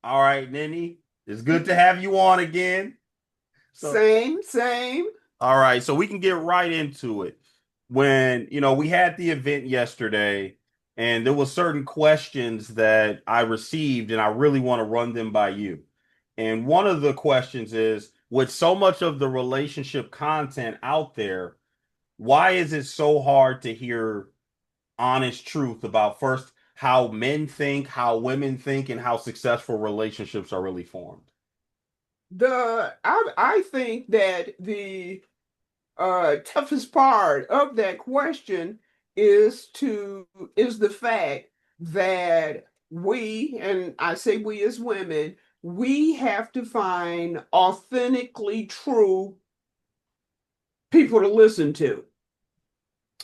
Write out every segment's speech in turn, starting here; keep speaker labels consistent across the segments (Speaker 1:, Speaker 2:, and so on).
Speaker 1: All right, Ninny. It's good to have you on again. So,
Speaker 2: Same.
Speaker 1: all right, so we can get right into it. When, we had the event yesterday, and there were certain questions that I received, and I really want to run them by you. And one of the questions is, with so much of the relationship content out there, why is it so hard to hear honest truth about first how men think, how women think, and how successful relationships are really formed?
Speaker 2: I think that the toughest part of that question is the fact that we, and I say we as women, we have to find authentically true people to listen to.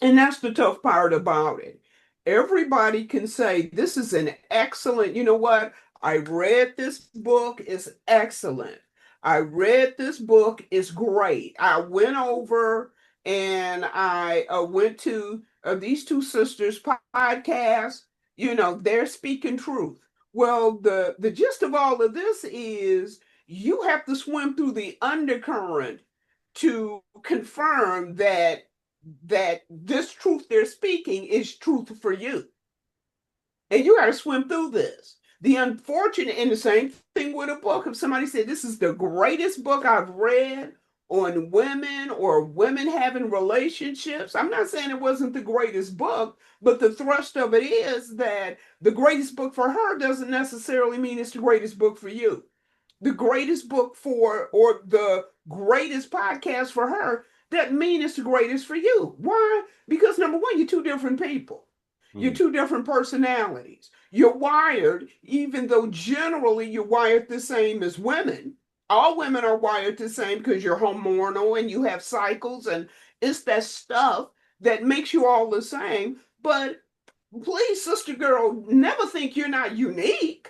Speaker 2: And that's the tough part about it. Everybody can say, this is an excellent, you know what? I read this book, it's excellent. I read this book, it's great. I went over and I went to these two sisters' podcast. They're speaking truth. Well, the gist of all of this is you have to swim through the undercurrent to confirm that this truth they're speaking is truth for you. And you got to swim through this. The unfortunate, and the same thing with a book, if somebody said, this is the greatest book I've read on women or women having relationships, I'm not saying it wasn't the greatest book, but the thrust of it is that the greatest book for her doesn't necessarily mean it's the greatest book for you. The greatest book for, or the greatest podcast for her, that mean it's the greatest for you. Why? Because number one, you're two different people. You're
Speaker 1: Hmm.
Speaker 2: two different personalities. You're wired, even though generally you're wired the same as women. All women are wired the same because you're hormonal and you have cycles, and it's that stuff that makes you all the same. But please, sister girl, never think you're not unique.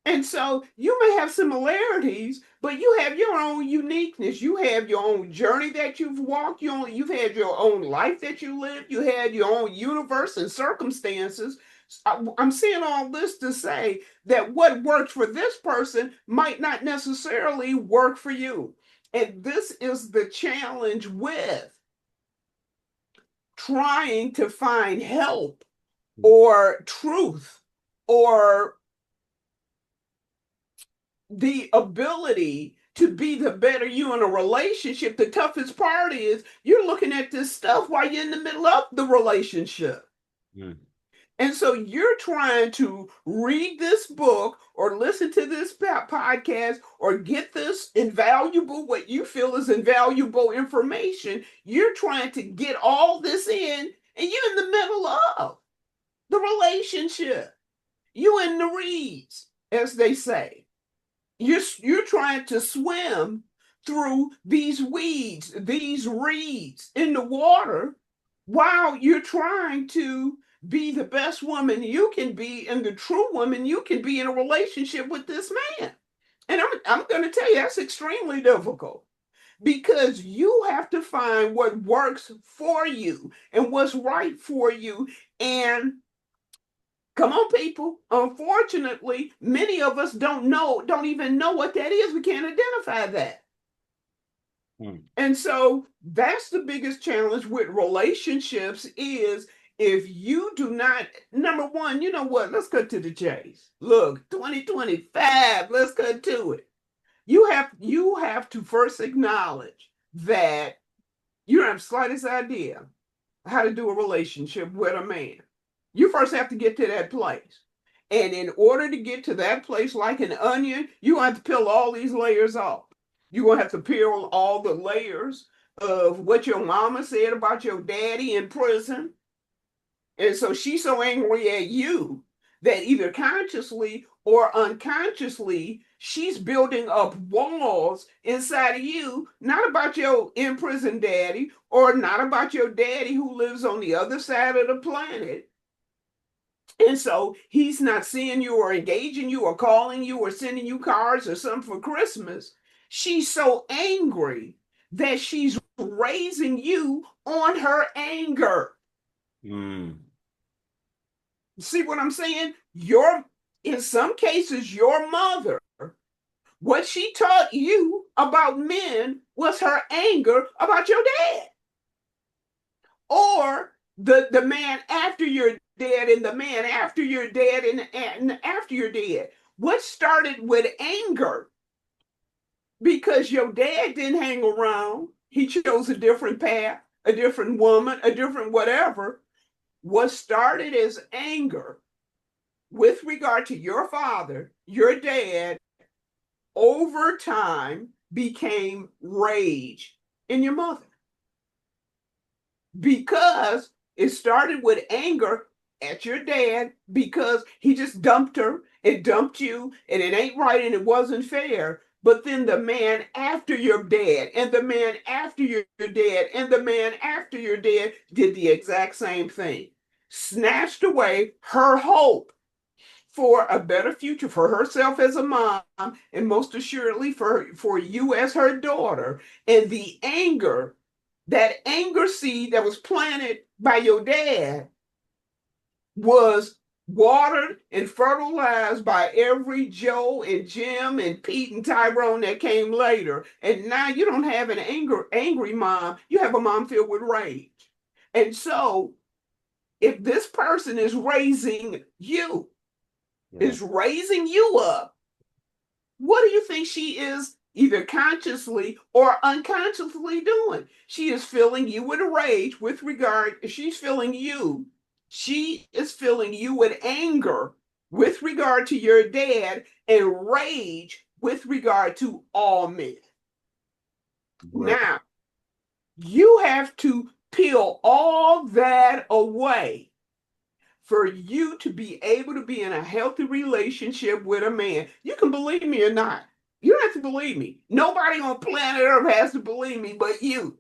Speaker 2: And so you may have similarities, but you have your own uniqueness. You have your own journey that you've walked. You've had your own life that you lived. You had your own universe and circumstances. I'm saying all this to say that what works for this person might not necessarily work for you. And this is the challenge with trying to find help or truth or the ability to be the better you in a relationship. The toughest part is you're looking at this stuff while you're in the middle of the relationship.
Speaker 1: Hmm.
Speaker 2: And so you're trying to read this book or listen to this podcast or get this invaluable, what you feel is invaluable information. You're trying to get all this in, and you're in the middle of the relationship. You in the reeds, as they say. You're trying to swim through these weeds, these reeds in the water, while you're trying to be the best woman you can be and the true woman you can be in a relationship with this man. And I'm going to tell you, that's extremely difficult because you have to find what works for you and what's right for you. And come on, people. Unfortunately, many of us don't even know what that is. We can't identify that.
Speaker 1: Hmm.
Speaker 2: And so that's the biggest challenge with relationships is if you do not, number one, you know what? Let's cut to the chase. Look, 2025, let's cut to it. You have to first acknowledge that you don't have the slightest idea how to do a relationship with a man. You first have to get to that place. And in order to get to that place, like an onion, you have to peel all these layers off. You're going to have to peel all the layers of what your mama said about your daddy in prison. And so she's so angry at you that either consciously or unconsciously, she's building up walls inside of you, not about your in prison daddy or not about your daddy who lives on the other side of the planet. And so he's not seeing you or engaging you or calling you or sending you cards or something for Christmas. She's so angry that she's raising you on her anger.
Speaker 1: Hmm.
Speaker 2: See what I'm saying? Your in some cases, your mother, what she taught you about men was her anger about your dad. Or the man after you're dead and the man after you're dead and after you're dead. What started with anger because your dad didn't hang around, he chose a different path, a different woman, a different whatever. What started as anger with regard to your father, your dad, over time became rage in your mother. Because it started with anger at your dad because he just dumped her and dumped you, and it ain't right and it wasn't fair. But then the man after your dad, and the man after your dad, and the man after your dad did the exact same thing. Snatched away her hope for a better future for herself as a mom, and most assuredly for you as her daughter. And the anger, that anger seed that was planted by your dad, was watered and fertilized by every Joe and Jim and Pete and Tyrone that came later. And now you don't have an angry mom, you have a mom filled with rage. And so if this person is raising you, is raising you up, what do you think she is either consciously or unconsciously doing? She is filling you with rage with regard, she is filling you with anger with regard to your dad and rage with regard to all men. Right. Now, you have to peel all that away for you to be able to be in a healthy relationship with a man. You can believe me or not. You don't have to believe me. Nobody on planet Earth has to believe me but you.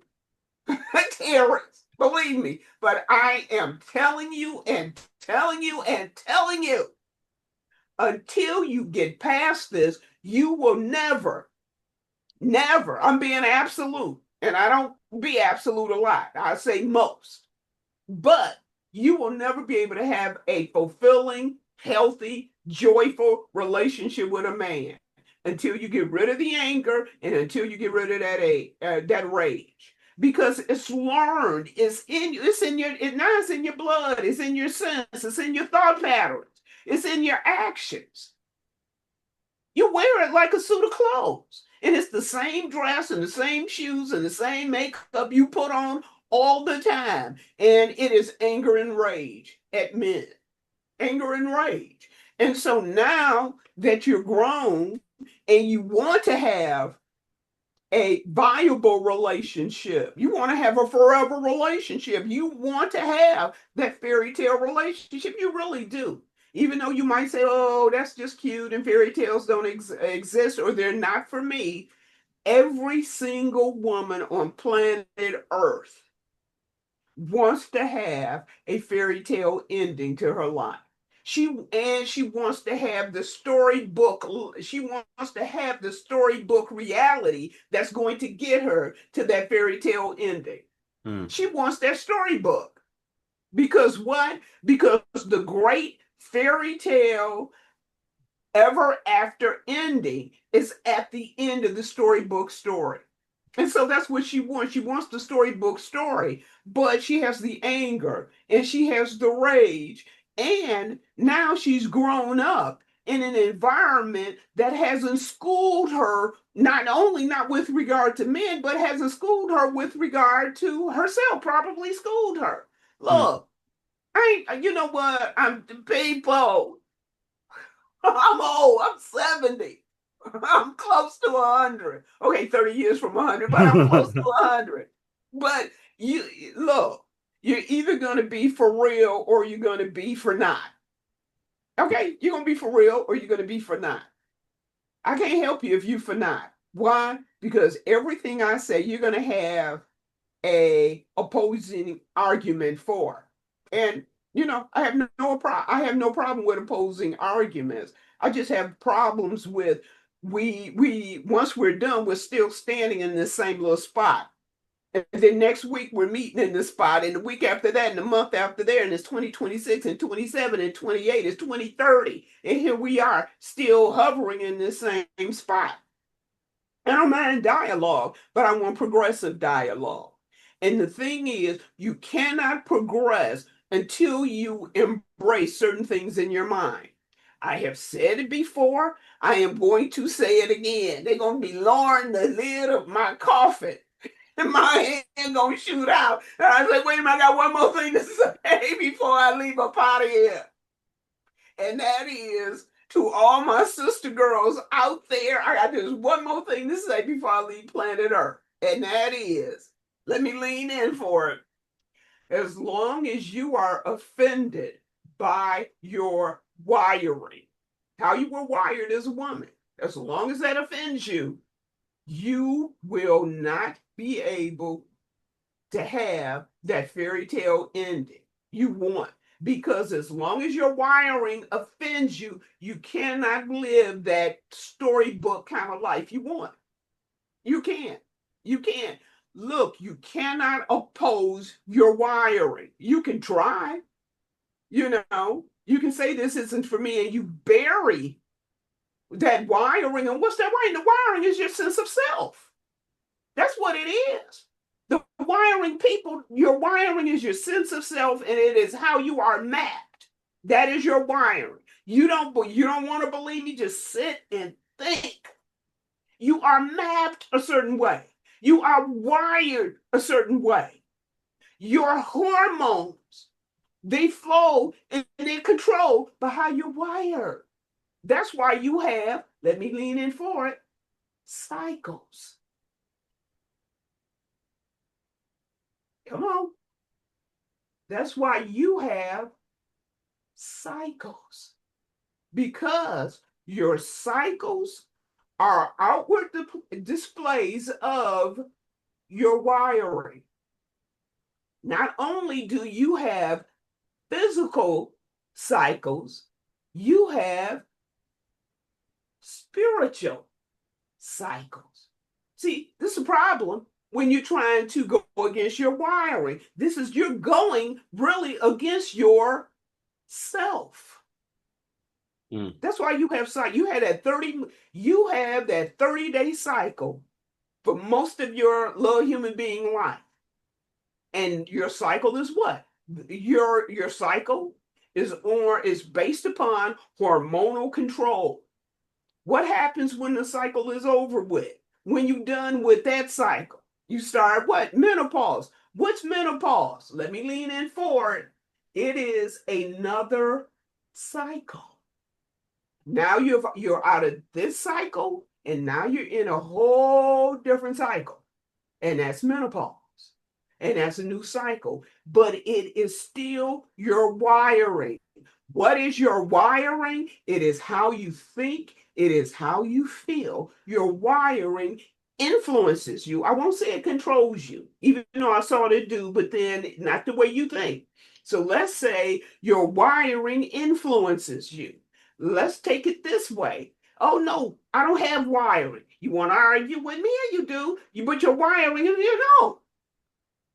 Speaker 2: Terrance, believe me. But I am telling you and telling you and telling you, until you get past this, you will never, never, I'm being absolute, and I don't be absolute a lot. I say most. But you will never be able to have a fulfilling, healthy, joyful relationship with a man until you get rid of the anger and until you get rid of that rage. Because it's learned, it's in your blood, it's in your sense, it's in your thought patterns, it's in your actions. You wear it like a suit of clothes. And it's the same dress and the same shoes and the same makeup you put on all the time. And it is anger and rage at men. Anger and rage. And so now that you're grown and you want to have a viable relationship, you want to have a forever relationship, you want to have that fairy tale relationship, you really do. Even though you might say, oh, that's just cute and fairy tales don't exist or they're not for me. Every single woman on planet Earth wants to have a fairy tale ending to her life. She wants to have the storybook. She wants to have the storybook reality that's going to get her to that fairy tale ending. She wants that storybook. Because what? Because the great fairy tale ever after ending is at the end of the storybook story. And so that's what she wants. She wants the storybook story, but she has the anger and she has the rage. And now she's grown up in an environment that hasn't schooled her, not with regard to men, but hasn't schooled her with regard to herself, probably schooled her. Look, you know what? I'm people. I'm old. I'm 70. I'm close to 100. Okay, 30 years from 100, but I'm close to 100. But you look, you're either going to be for real or you're going to be for not. Okay, you're going to be for real or you're going to be for not. I can't help you if you for not. Why? Because everything I say, you're going to have a opposing argument for. And I have no problem with opposing arguments. I just have problems with we once we're done, we're still standing in the same little spot. And then next week we're meeting in this spot, and the week after that, and the month after there, and it's 2026 and 27 and 28, it's 2030. And here we are still hovering in this same spot. I don't mind dialogue, but I want progressive dialogue. And the thing is, you cannot progress until you embrace certain things in your mind. I have said it before. I am going to say it again. They're going to be lowering the lid of my coffin, and my hand going to shoot out. And I say, wait a minute, I got one more thing to say before I leave up out of here. And that is, to all my sister girls out there, I got just one more thing to say before I leave planet Earth. And that is, let me lean in for it. As long as you are offended by your wiring, how you were wired as a woman, as long as that offends you, you will not be able to have that fairy tale ending you want. Because as long as your wiring offends you, you cannot live that storybook kind of life you want. You can't. You can't. Look, you cannot oppose your wiring. You can try, you can say this isn't for me, and you bury that wiring. And what's that wiring? The wiring is your sense of self. That's what it is. The wiring, people, your wiring is your sense of self, and it is how you are mapped. That is your wiring. You don't want to believe me? Just sit and think. You are mapped a certain way. You are wired a certain way. Your hormones, they flow and they're controlled by how you're wired. That's why you have, let me lean in for it, cycles. Come on. That's why you have cycles. Because your cycles are outward displays of your wiring. Not only do you have physical cycles, you have spiritual cycles. See, this is a problem when you're trying to go against your wiring. You're going really against your self. That's why you have you have that 30-day cycle for most of your little human being life. And your cycle is what? Your cycle is based upon hormonal control. What happens when the cycle is over with? When you're done with that cycle, you start what? Menopause. What's menopause? Let me lean in for it. It is another cycle. Now you're out of this cycle, and now you're in a whole different cycle. And that's menopause. And that's a new cycle. But it is still your wiring. What is your wiring? It is how you think. It is how you feel. Your wiring influences you. I won't say it controls you, even though I saw it do, but then not the way you think. So let's say your wiring influences you. Let's take it this way. Oh no, I don't have wiring. You want to argue with me? You do. But your wiring, don't.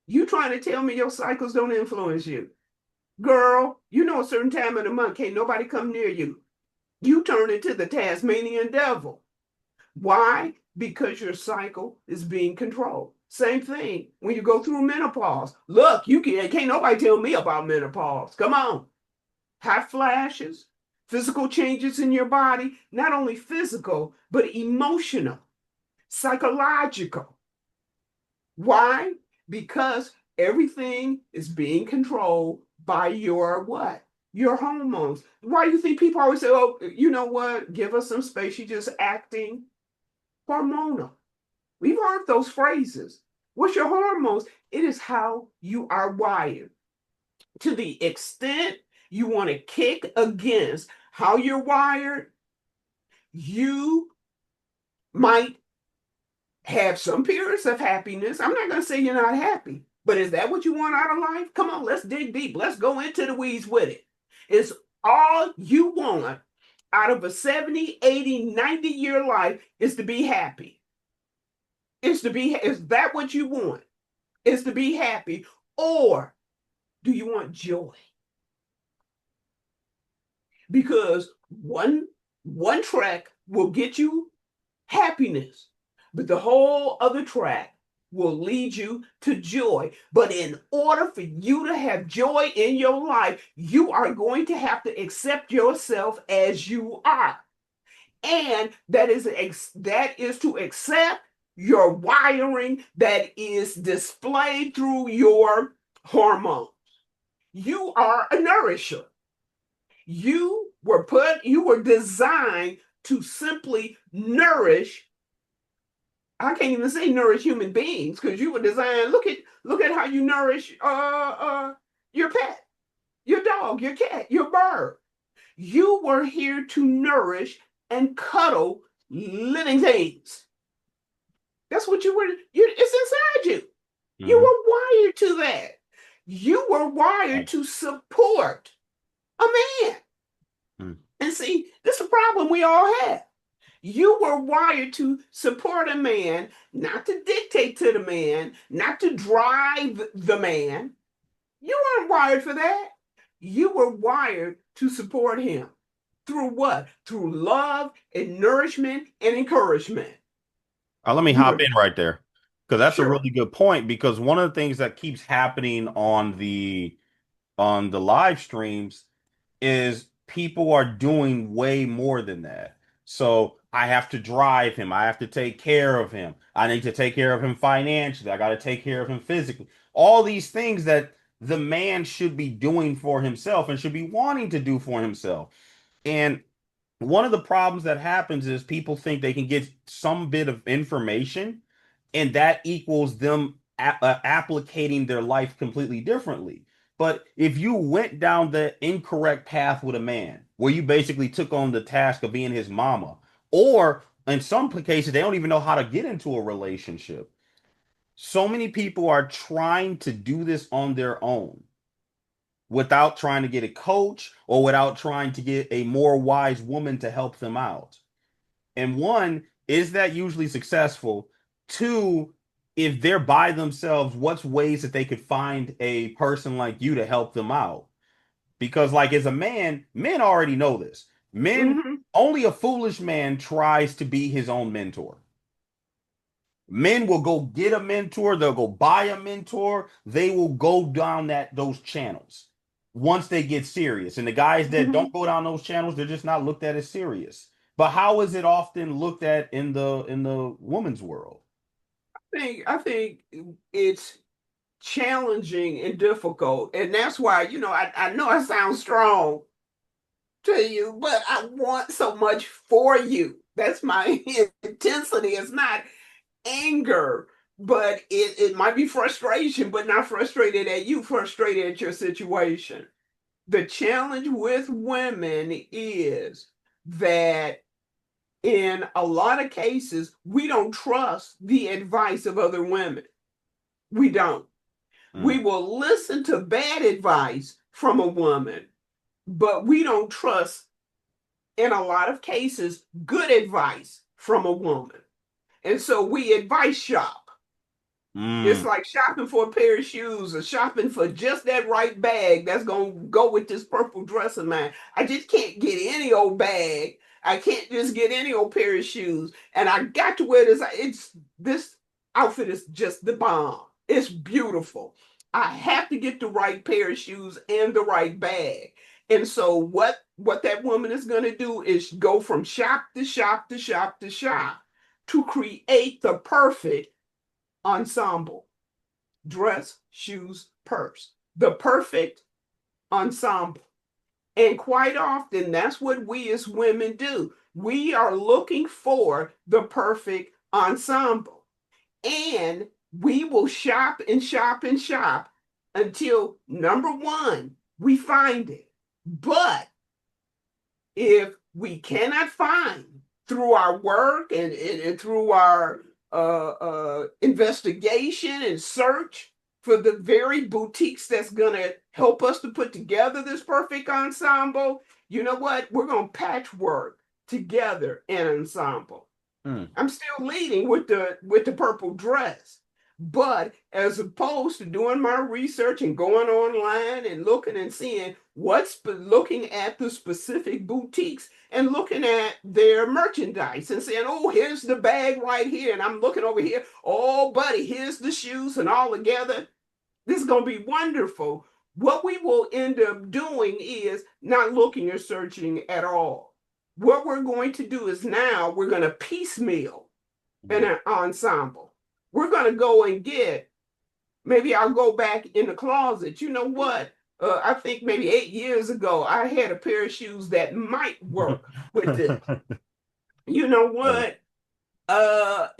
Speaker 2: You trying to tell me your cycles don't influence you. Girl, a certain time of the month, can't nobody come near you. You turn into the Tasmanian devil. Why? Because your cycle is being controlled. Same thing when you go through menopause. Look, can't nobody tell me about menopause. Come on. Hot flashes, physical changes in your body, not only physical, but emotional, psychological. Why? Because everything is being controlled by your what? Your hormones. Why do you think people always say, oh, you know what? Give us some space. You're just acting hormonal. We've heard those phrases. What's your hormones? It is how you are wired. To the extent you want to kick against how you're wired, you might have some periods of happiness. I'm not going to say you're not happy, but is that what you want out of life? Come on, let's dig deep. Let's go into the weeds with it. It's all you want out of a 70, 80, 90-year life is to be happy. Is that what you want? is to be happy, or do you want joy? Because one track will get you happiness, but the whole other track will lead you to joy. But in order for you to have joy in your life, you are going to have to accept yourself as you are. And that is to accept your wiring that is displayed through your hormones. You are a nourisher. You were designed to simply nourish. I can't even say nourish human beings because you were designed. Look at how you nourish your pet, your dog, your cat, your bird. You were here to nourish and cuddle living things. That's what you were. It's inside you. You
Speaker 1: Hmm.
Speaker 2: were wired to that. You were wired
Speaker 1: Right.
Speaker 2: to support a man.
Speaker 1: Hmm.
Speaker 2: And see, this is a problem we all have. You were wired to support a man, not to dictate to the man, not to drive the man. You weren't wired for that. You were wired to support him. Through what? Through love and nourishment and encouragement.
Speaker 1: Let me
Speaker 2: You
Speaker 1: hop
Speaker 2: were
Speaker 1: in right there because that's a
Speaker 2: sure.
Speaker 1: really good point. Because one of the things that keeps happening on the live streams is people are doing way more than that. So I have to drive him. I have to take care of him. I need to take care of him financially. I got to take care of him physically. All these things that the man should be doing for himself and should be wanting to do for himself. And one of the problems that happens is people think they can get some bit of information and that equals them applicating their life completely differently. But if you went down the incorrect path with a man, where you basically took on the task of being his mama, or in some cases, they don't even know how to get into a relationship. So many people are trying to do this on their own without trying to get a coach or without trying to get a more wise woman to help them out. And one, is that usually successful? Two, if they're by themselves, what's ways that they could find a person like you to help them out? Because, like, as a man, men already know this. Men,
Speaker 2: Mm-hmm.
Speaker 1: only a foolish man tries to be his own mentor. Men will go get a mentor, they'll go buy a mentor, they will go down those channels once they get serious. And the guys that
Speaker 2: Mm-hmm.
Speaker 1: don't go down those channels, they're just not looked at as serious. But how is it often looked at in the woman's world?
Speaker 2: I think it's challenging and difficult. And that's why, I know I sound strong to you, but I want so much for you. That's my intensity. It's not anger, but it might be frustration, but not frustrated at you, frustrated at your situation. The challenge with women is that in a lot of cases, we don't trust the advice of other women. We don't. We
Speaker 1: Mm,
Speaker 2: will listen to bad advice from a woman, but we don't trust, in a lot of cases, good advice from a woman. And so we advice shop. It's
Speaker 1: mm,
Speaker 2: like shopping for a pair of shoes or shopping for just that right bag that's going to go with this purple dress of mine. I just can't get any old bag. I can't just get any old pair of shoes. And I got to wear this. This outfit is just the bomb. It's beautiful. I have to get the right pair of shoes and the right bag. And so what that woman is going to do is go from shop to shop to shop to shop to create the perfect ensemble: dress, shoes, purse. The perfect ensemble. And quite often, that's what we as women do. We are looking for the perfect ensemble. And we will shop and shop and shop until, number one, we find it. But if we cannot find, through our work and through our investigation and search for the very boutiques that's going to help us to put together this perfect ensemble, you know what? We're going to patchwork together an ensemble.
Speaker 1: mm.
Speaker 2: I'm still leading with the purple dress, But as opposed to doing my research and going online and looking and seeing looking at the specific boutiques and looking at their merchandise and saying, oh, here's the bag right here. And I'm looking over here. Oh, buddy, here's the shoes and all together. This is going to be wonderful. What we will end up doing is not looking or searching at all. What we're going to do is now we're going to piecemeal an ensemble. We're going to go and get, maybe I'll go back in the closet. You know what? I think maybe 8 years ago, I had a pair of shoes that might work with this. You know what?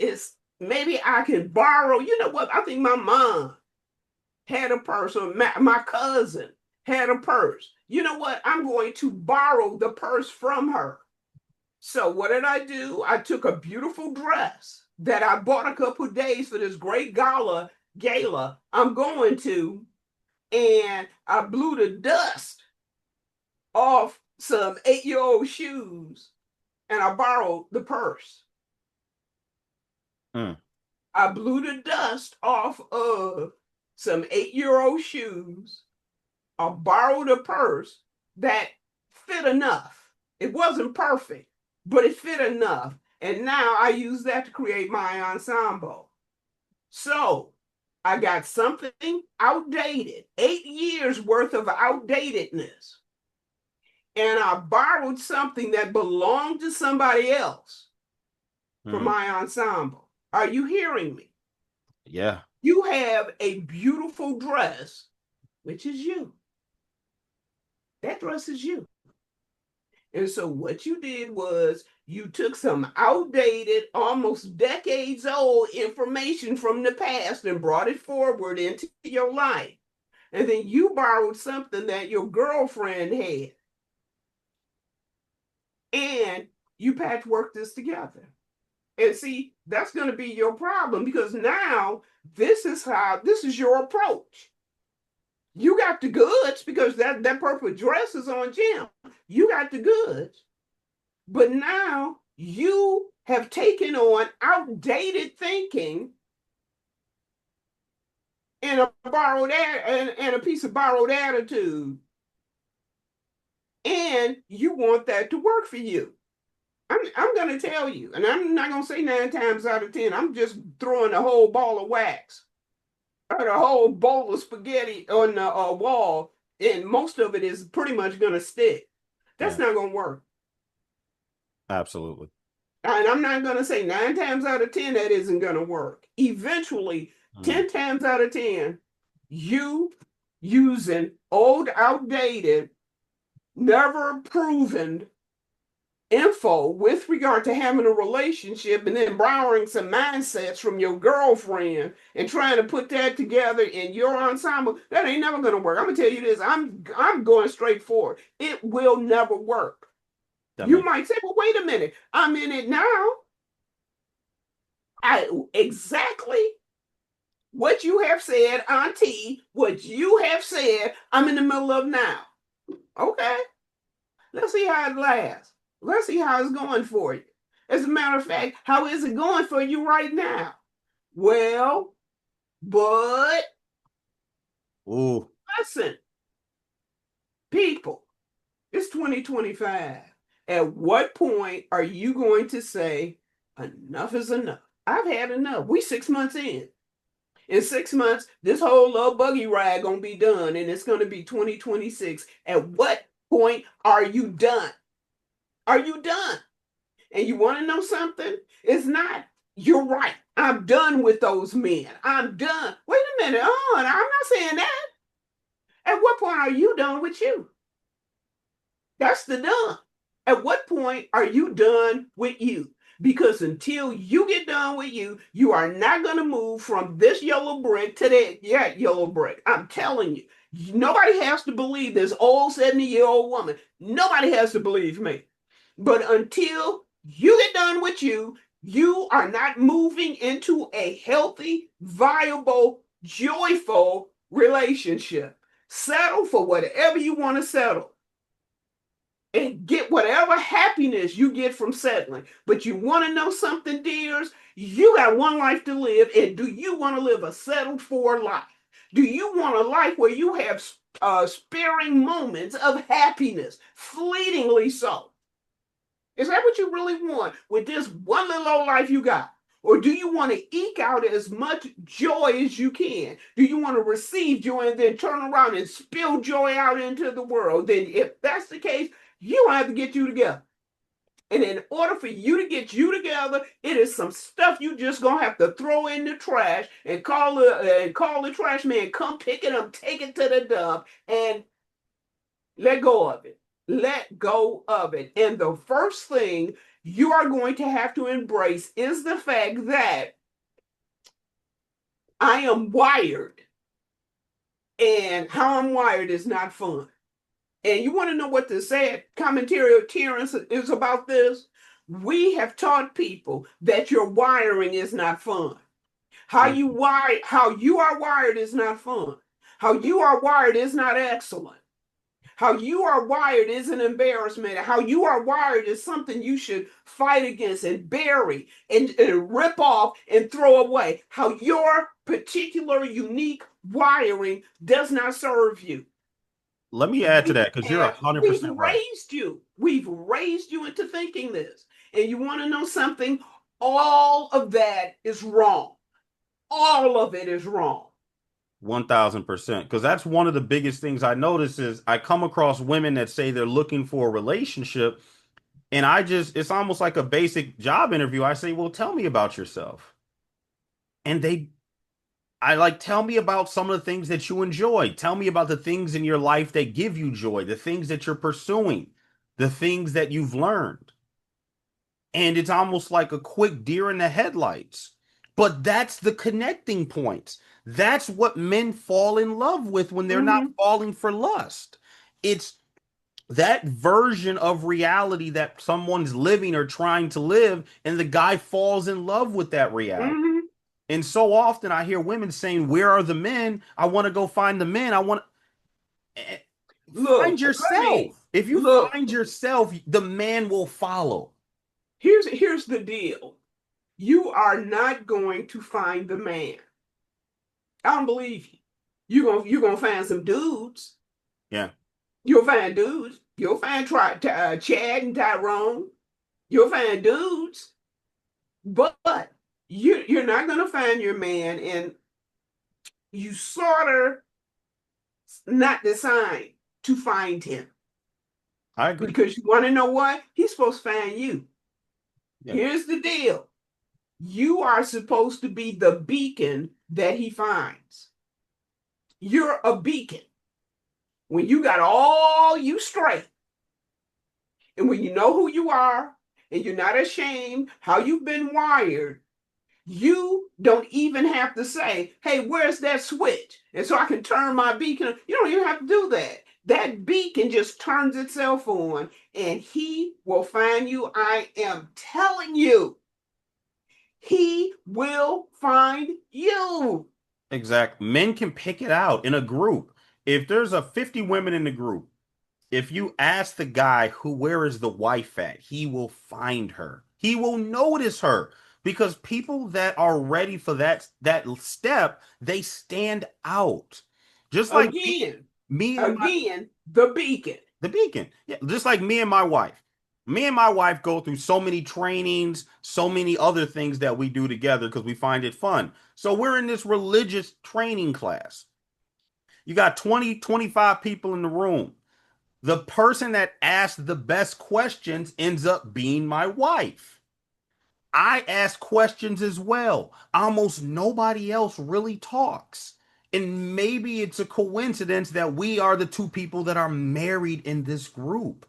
Speaker 2: It's maybe I can borrow. You know what? I think my mom had a purse, or my cousin had a purse. You know what? I'm going to borrow the purse from her. So what did I do? I took a beautiful dress that I bought a couple of days for this great gala I'm going to, and I blew the dust off some 8-year-old shoes, and I borrowed the purse. I blew the dust off of some 8-year-old shoes. I borrowed a purse that fit enough. It wasn't perfect, but it fit enough. And now I use that to create my ensemble. So I got something outdated, 8 years worth of outdatedness. And I borrowed something that belonged to somebody else for my ensemble. Are you hearing me?
Speaker 1: Yeah.
Speaker 2: You have a beautiful dress, which is you. That dress is you. And so what you did was you took some outdated, almost decades old information from the past and brought it forward into your life. And then you borrowed something that your girlfriend had. And you patchwork this together. And see, that's going to be your problem, because now this is your approach. You got the goods because that purple dress is on Jim. You got the goods. But now you have taken on outdated thinking and a piece of borrowed attitude. And you want that to work for you. I'm going to tell you, and I'm not going to say 9 times out of 10. I'm just throwing a whole ball of wax or a whole bowl of spaghetti on the wall, and most of it is pretty much going to stick. That's not going to work.
Speaker 1: Absolutely.
Speaker 2: And I'm not going to say 9 times out of 10 that isn't going to work. Eventually, 10 times out of 10, you using old, outdated, never proven info with regard to having a relationship, and then borrowing some mindsets from your girlfriend and trying to put that together in your ensemble, that ain't never going to work. I'm going to tell you this. I'm going straight forward. It will never work. You might say, well, wait a minute. I'm in it now. Exactly what you have said, Auntie, what you have said, I'm in the middle of now. Okay. Let's see how it lasts. Let's see how it's going for you. As a matter of fact, how is it going for you right now? Well, but listen, people, it's 2025. At what point are you going to say, enough is enough? I've had enough. We 6 months in. In 6 months, this whole little buggy ride gonna be done, and it's gonna be 2026. At what point are you done? Are you done? And you want to know something? It's not, you're right. I'm done with those men. I'm done. Wait a minute. Oh, I'm not saying that. At what point are you done with you? That's the done. At what point are you done with you? Because until you get done with you, you are not going to move from this yellow brick to that yellow brick. I'm telling you. Nobody has to believe this old 70-year-old woman. Nobody has to believe me. But until you get done with you, you are not moving into a healthy, viable, joyful relationship. Settle for whatever you want to settle. and get whatever happiness you get from settling. But you want to know something, dears? You got one life to live, and do you want to live a settled for life? Do you want a life where you have sparing moments of happiness, fleetingly so? Is that what you really want with this one little old life you got? Or do you want to eke out as much joy as you can? Do you want to receive joy and then turn around and spill joy out into the world? Then, if that's the case, you have to get you together. And in order for you to get you together, it is some stuff you just gonna have to throw in the trash and call the trash man, come pick it up, take it to the dump, and let go of it. Let go of it. And the first thing you are going to have to embrace is the fact that I am wired, and how I'm wired is not fun. And you want to know what the sad commentary of Terrance is about this? We have taught people that your wiring is not fun. How you are wired is not fun. How you are wired is not excellent. How you are wired is an embarrassment. How you are wired is something you should fight against and bury and rip off and throw away. How your particular unique wiring does not serve you.
Speaker 1: Let me add to that because you're
Speaker 2: We've
Speaker 1: 100% right.
Speaker 2: raised you. We've raised you into thinking this. And you want to know something? All of that is wrong. All of it is wrong.
Speaker 1: 1000%. Because that's one of the biggest things I notice is I come across women that say they're looking for a relationship. And it's almost like a basic job interview. I say, well, tell me about yourself. And I like, tell me about some of the things that you enjoy. Tell me about the things in your life that give you joy, the things that you're pursuing, the things that you've learned. And it's almost like a quick deer in the headlights. But that's the connecting points. That's what men fall in love with when they're not
Speaker 2: Mm-hmm.
Speaker 1: falling for lust. It's that version of reality that someone's living or trying to live, and the guy falls in love with that reality.
Speaker 2: Mm-hmm.
Speaker 1: And so often I hear women saying, where are the men? I want to go find the men. I want to find
Speaker 2: Look,
Speaker 1: yourself.
Speaker 2: honey,
Speaker 1: If you
Speaker 2: look,
Speaker 1: find yourself, the man will follow.
Speaker 2: here's the deal. You are not going to find the man. I don't believe you. You're gonna find some dudes.
Speaker 1: Yeah.
Speaker 2: You'll find dudes. You'll find Chad and Tyrone. You'll find dudes, but you're not gonna find your man, and you sort of not designed to find him
Speaker 1: I agree.
Speaker 2: because you want to know what he's supposed to find you.
Speaker 1: Yeah.
Speaker 2: Here's the deal: you are supposed to be the beacon that he finds. You're a beacon. When you got all you straight, and when you know who you are, and you're not ashamed how you've been wired, you don't even have to say, hey, where's that switch? And so I can turn my beacon. You don't even have to do that. That beacon just turns itself on and he will find you. I am telling you, he will find you.
Speaker 1: Exactly. Men can pick it out in a group. If there's a 50 women in the group, if you ask the guy where is the wife at, he will find her. He will notice her because people that are ready for that step, they stand out. Just like
Speaker 2: Again,
Speaker 1: me and my
Speaker 2: again, the beacon.
Speaker 1: the beacon. Yeah, just like me and my wife. Me and my wife go through so many trainings, so many other things that we do together because we find it fun. So we're in this religious training class. You got 20, 25 people in the room. The person that asked the best questions ends up being my wife. I ask questions as well. Almost nobody else really talks. And maybe it's a coincidence that we are the two people that are married in this group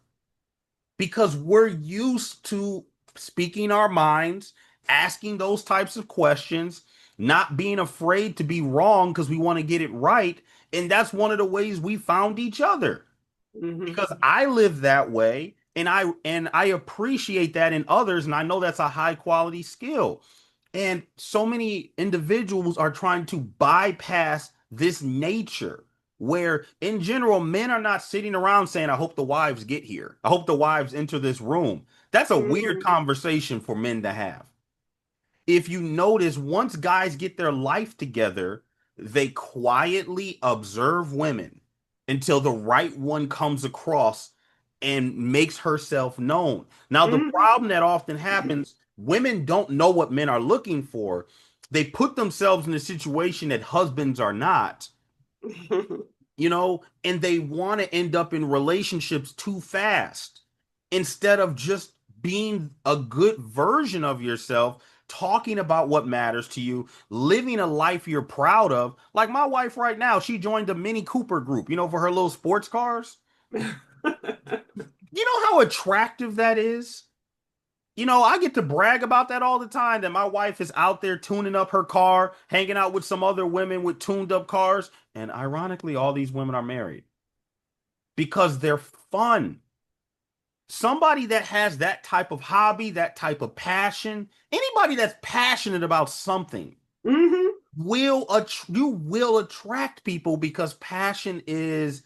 Speaker 1: because we're used to speaking our minds, asking those types of questions, not being afraid to be wrong because we want to get it right. And that's one of the ways we found each other
Speaker 2: Mm-hmm.
Speaker 1: because I live that way and I appreciate that in others and I know that's a high quality skill. And so many individuals are trying to bypass this nature where in general men are not sitting around saying, I hope the wives get here. I hope the wives enter this room. That's a weird
Speaker 2: Hmm.
Speaker 1: conversation for men to have. If you notice, once guys get their life together, they quietly observe women until the right one comes across and makes herself known. Now, the
Speaker 2: Hmm.
Speaker 1: problem that often happens, women don't know what men are looking for. They put themselves in a situation that husbands are not, and they want to end up in relationships too fast instead of just being a good version of yourself, talking about what matters to you, living a life you're proud of. Like my wife right now, she joined a Mini Cooper group, for her little sports cars. You know how attractive that is? I get to brag about that all the time that my wife is out there tuning up her car, hanging out with some other women with tuned up cars. And ironically, all these women are married because they're fun. Somebody that has that type of hobby, that type of passion, anybody that's passionate about something
Speaker 2: Hmm.
Speaker 1: you will attract people because passion is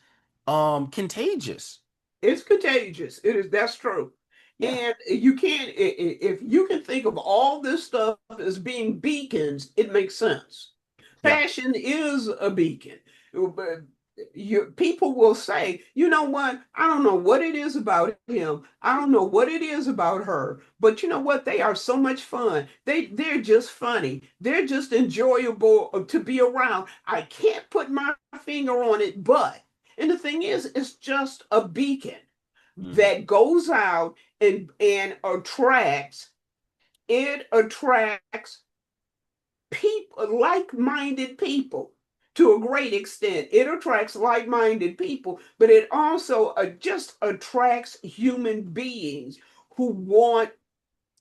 Speaker 1: contagious.
Speaker 2: It's contagious. It is. That's true.
Speaker 1: Yeah.
Speaker 2: And you can't, if you can think of all this stuff as being beacons, it makes sense.
Speaker 1: Yeah.
Speaker 2: Passion is a beacon. But people will say, you know what? I don't know what it is about him. I don't know what it is about her. But you know what? They are so much fun. They're just funny. They're just enjoyable to be around. I can't put my finger on it, but and the thing is, it's just a beacon
Speaker 1: Mhm.
Speaker 2: that goes out and attracts. It attracts people, like-minded people. To a great extent, it attracts like-minded people, but it also just attracts human beings who want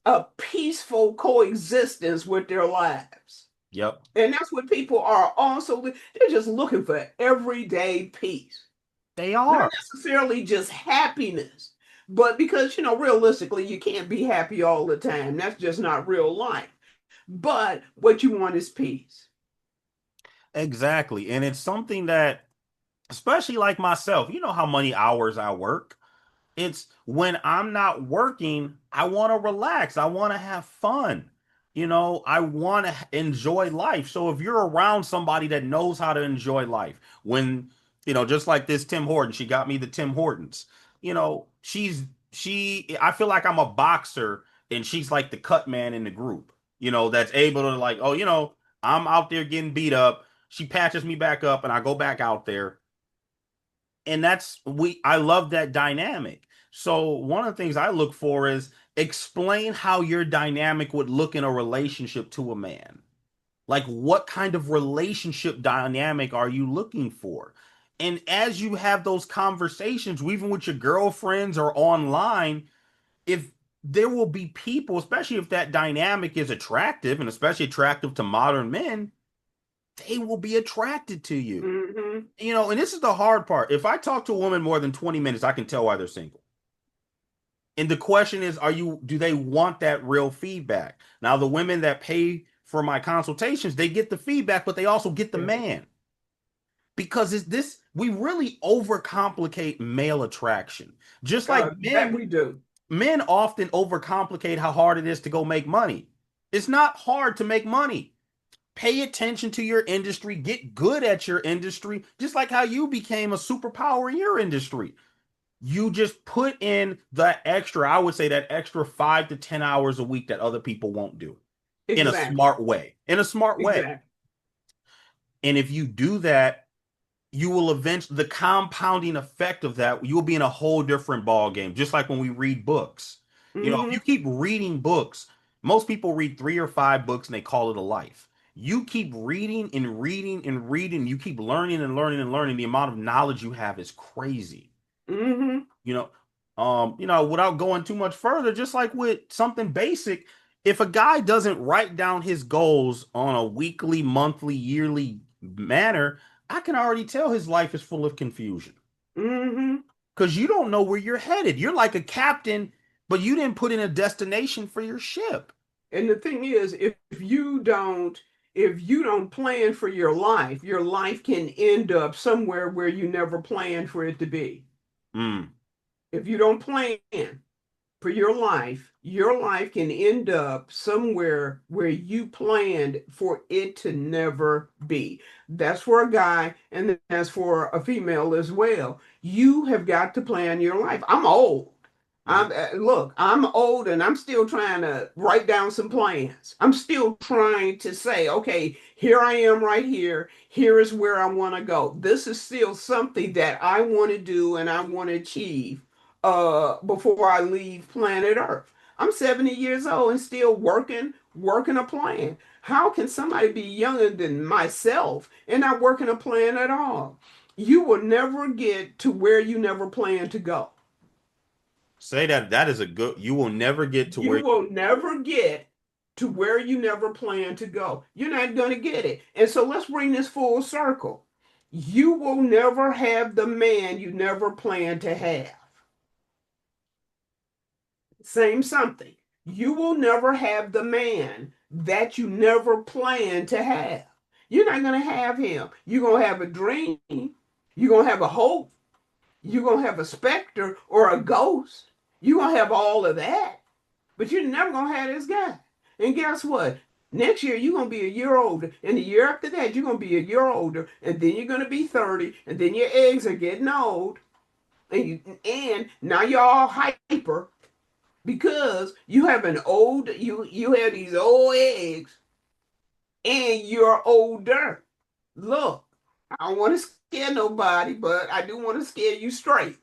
Speaker 2: a peaceful coexistence with their lives.
Speaker 1: Yep.
Speaker 2: And that's what people are also, they're just looking for everyday peace.
Speaker 1: They
Speaker 2: Not
Speaker 1: are.
Speaker 2: necessarily just happiness, but because, realistically, you can't be happy all the time. That's just not real life. But what you want is peace.
Speaker 1: Exactly. And it's something that, especially like myself, you know how many hours I work. It's when I'm not working, I want to relax. I want to have fun. I want to enjoy life. So if you're around somebody that knows how to enjoy life, when, just like this Tim Horton, she got me the Tim Hortons. I feel like I'm a boxer and she's like the cut man in the group, that's able to like, oh, I'm out there getting beat up. She patches me back up and I go back out there, and I love that dynamic. So one of the things I look for is explain how your dynamic would look in a relationship to a man. Like what kind of relationship dynamic are you looking for? And as you have those conversations, even with your girlfriends or online, if there will be people, especially if that dynamic is attractive and especially attractive to modern men, they will be attracted to you.
Speaker 2: Hmm.
Speaker 1: And this is the hard part. If I talk to a woman more than 20 minutes, I can tell why they're single. And the question is, do they want that real feedback? Now, the women that pay for my consultations, they get the feedback, but they also get the
Speaker 2: Yeah.
Speaker 1: man. Because we really overcomplicate male attraction. Just like
Speaker 2: That we do.
Speaker 1: men often overcomplicate how hard it is to go make money. It's not hard to make money. Pay attention to your industry, get good at your industry, just like how you became a superpower in your industry. You just put in that extra, I would say that extra 5 to 10 hours a week that other people won't do in a
Speaker 2: Exactly.
Speaker 1: smart way. In a smart way.
Speaker 2: Exactly.
Speaker 1: And if you do that, you will eventually, the compounding effect of that, you will be in a whole different ball game. Just like when we read books. If you
Speaker 2: Hmm.
Speaker 1: keep reading books, most people read 3 or 5 books and they call it a life. You keep reading and reading and reading, you keep learning and learning and learning. The amount of knowledge you have is crazy.
Speaker 2: Hmm.
Speaker 1: You know, without going too much further, just like with something basic, if a guy doesn't write down his goals on a weekly, monthly, yearly manner, I can already tell his life is full of confusion
Speaker 2: Hmm.
Speaker 1: because you don't know where you're headed. You're like a captain, but you didn't put in a destination for your ship.
Speaker 2: And the thing is, if you don't if you don't plan for your life can end up somewhere where you never planned for it to be.
Speaker 1: Mm.
Speaker 2: If you don't plan for your life can end up somewhere where you planned for it to never be. That's for a guy, and that's for a female as well. You have got to plan your life. I'm old.
Speaker 1: Mm-hmm.
Speaker 2: Look, I'm old and I'm still trying to write down some plans. I'm still trying to say, okay, here I am right here. Here is where I want to go. This is still something that I want to do and I want to achieve before I leave planet Earth. I'm 70 years old and still working a plan. How can somebody be younger than myself and not working a plan at all? You will never get to where you never plan to go.
Speaker 1: Say that. That is a good. You will never get to
Speaker 2: You
Speaker 1: where.
Speaker 2: will never get to where you never plan to go. You're not going to get it. And so let's bring this full circle. You will never have the man you never planned to have. Same something. You will never have the man that you never planned to have. You're not going to have him. You're going to have a dream. You're going to have a hope. You're going to have a specter or a ghost. You're going to have all of that. But you're never going to have this guy. And guess what? Next year, you're going to be a year older. And the year after that, you're going to be a year older. And then you're going to be 30. And then your eggs are getting old. And now you're all hyper because you have you have these old eggs and you're older. Look, I don't want to scare nobody, but I do want to scare you straight.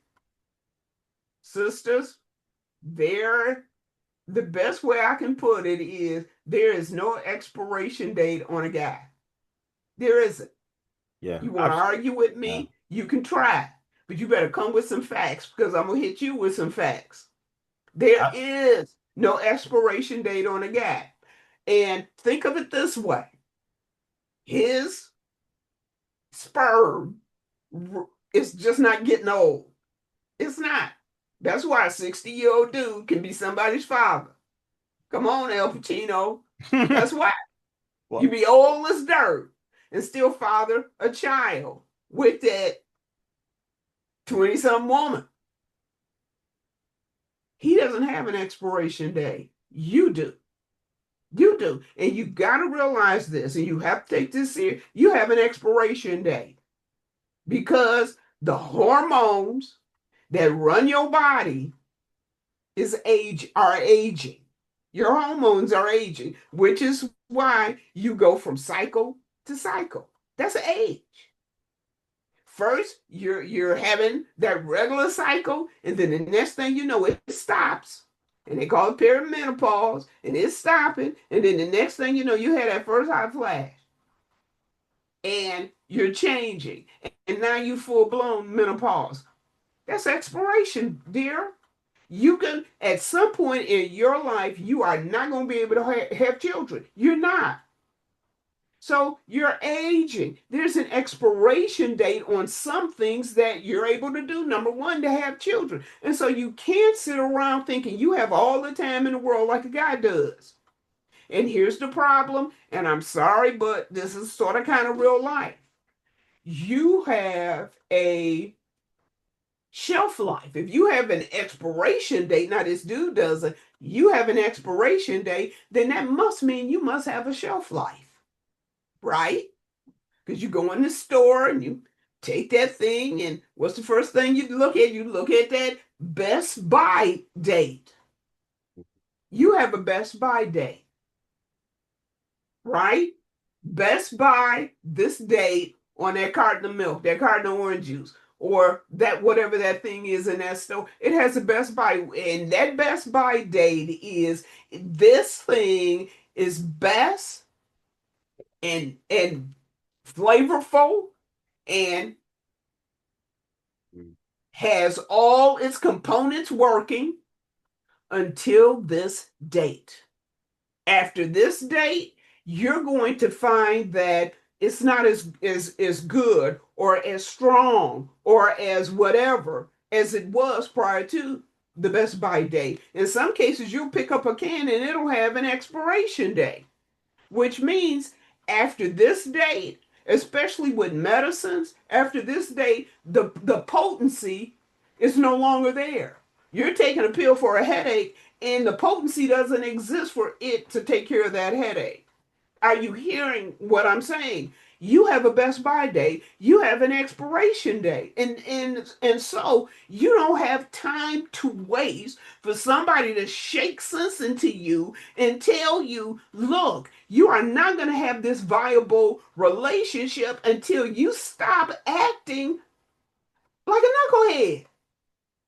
Speaker 2: Sisters, there the best way I can put it is there is no expiration date on a guy. There isn't.
Speaker 1: Yeah,
Speaker 2: You want to
Speaker 1: I've.
Speaker 2: argue with
Speaker 1: Yeah.
Speaker 2: me? You can try, but you better come with some facts because I'm going to hit you with some facts. There
Speaker 1: I,
Speaker 2: is no expiration date on a guy. And think of it this way: his sperm is just not getting old. It's not. That's why a 60-year-old dude can be somebody's father. Come on, El Pacino. That's why. You
Speaker 1: well,
Speaker 2: be old as dirt and still father a child with that 20 something woman. He doesn't have an expiration date. You do. You do. And you got to realize this, and you have to take this serious. You have an expiration date because the hormones that run your body are aging. Your hormones are aging, which is why you go from cycle to cycle. That's age. First, you're having that regular cycle, and then the next thing you know, it stops. And they call it perimenopause, and it's stopping. And then the next thing you know, you had that first hot flash. And you're changing. And now you full blown menopause. That's expiration, dear. You can, at some point in your life, you are not going to be able to have children. You're not. So you're aging. There's an expiration date on some things that you're able to do. Number one, to have children. And so you can't sit around thinking you have all the time in the world like a guy does. And here's the problem, and I'm sorry, but this is sort of kind of real life. You have a shelf life. If you have an expiration date, now this dude doesn't, you have an expiration date, then that must mean you must have a shelf life, right? Because you go in the store and you take that thing, and what's the first thing you look at? You look at that Best Buy date. You have a Best Buy date, right? Best Buy this date on that carton of milk, that carton of orange juice, or that whatever that thing is in that store. It has a Best Buy, and that Best Buy date is this thing is best and flavorful and has all its components working until this date. After this date, you're going to find that it's not as good or as strong or as whatever as it was prior to the Best Buy date. In some cases, you'll pick up a can and it'll have an expiration date, which means After this date, especially with medicines, after this date, the potency is no longer there. You're taking a pill for a headache, and the potency doesn't exist for it to take care of that headache. Are you hearing what I'm saying? You have a best by date, you have an expiration date, and so you don't have time to waste for somebody to shake sense into you and tell you, look, you are not going to have this viable relationship until you stop acting like a knucklehead.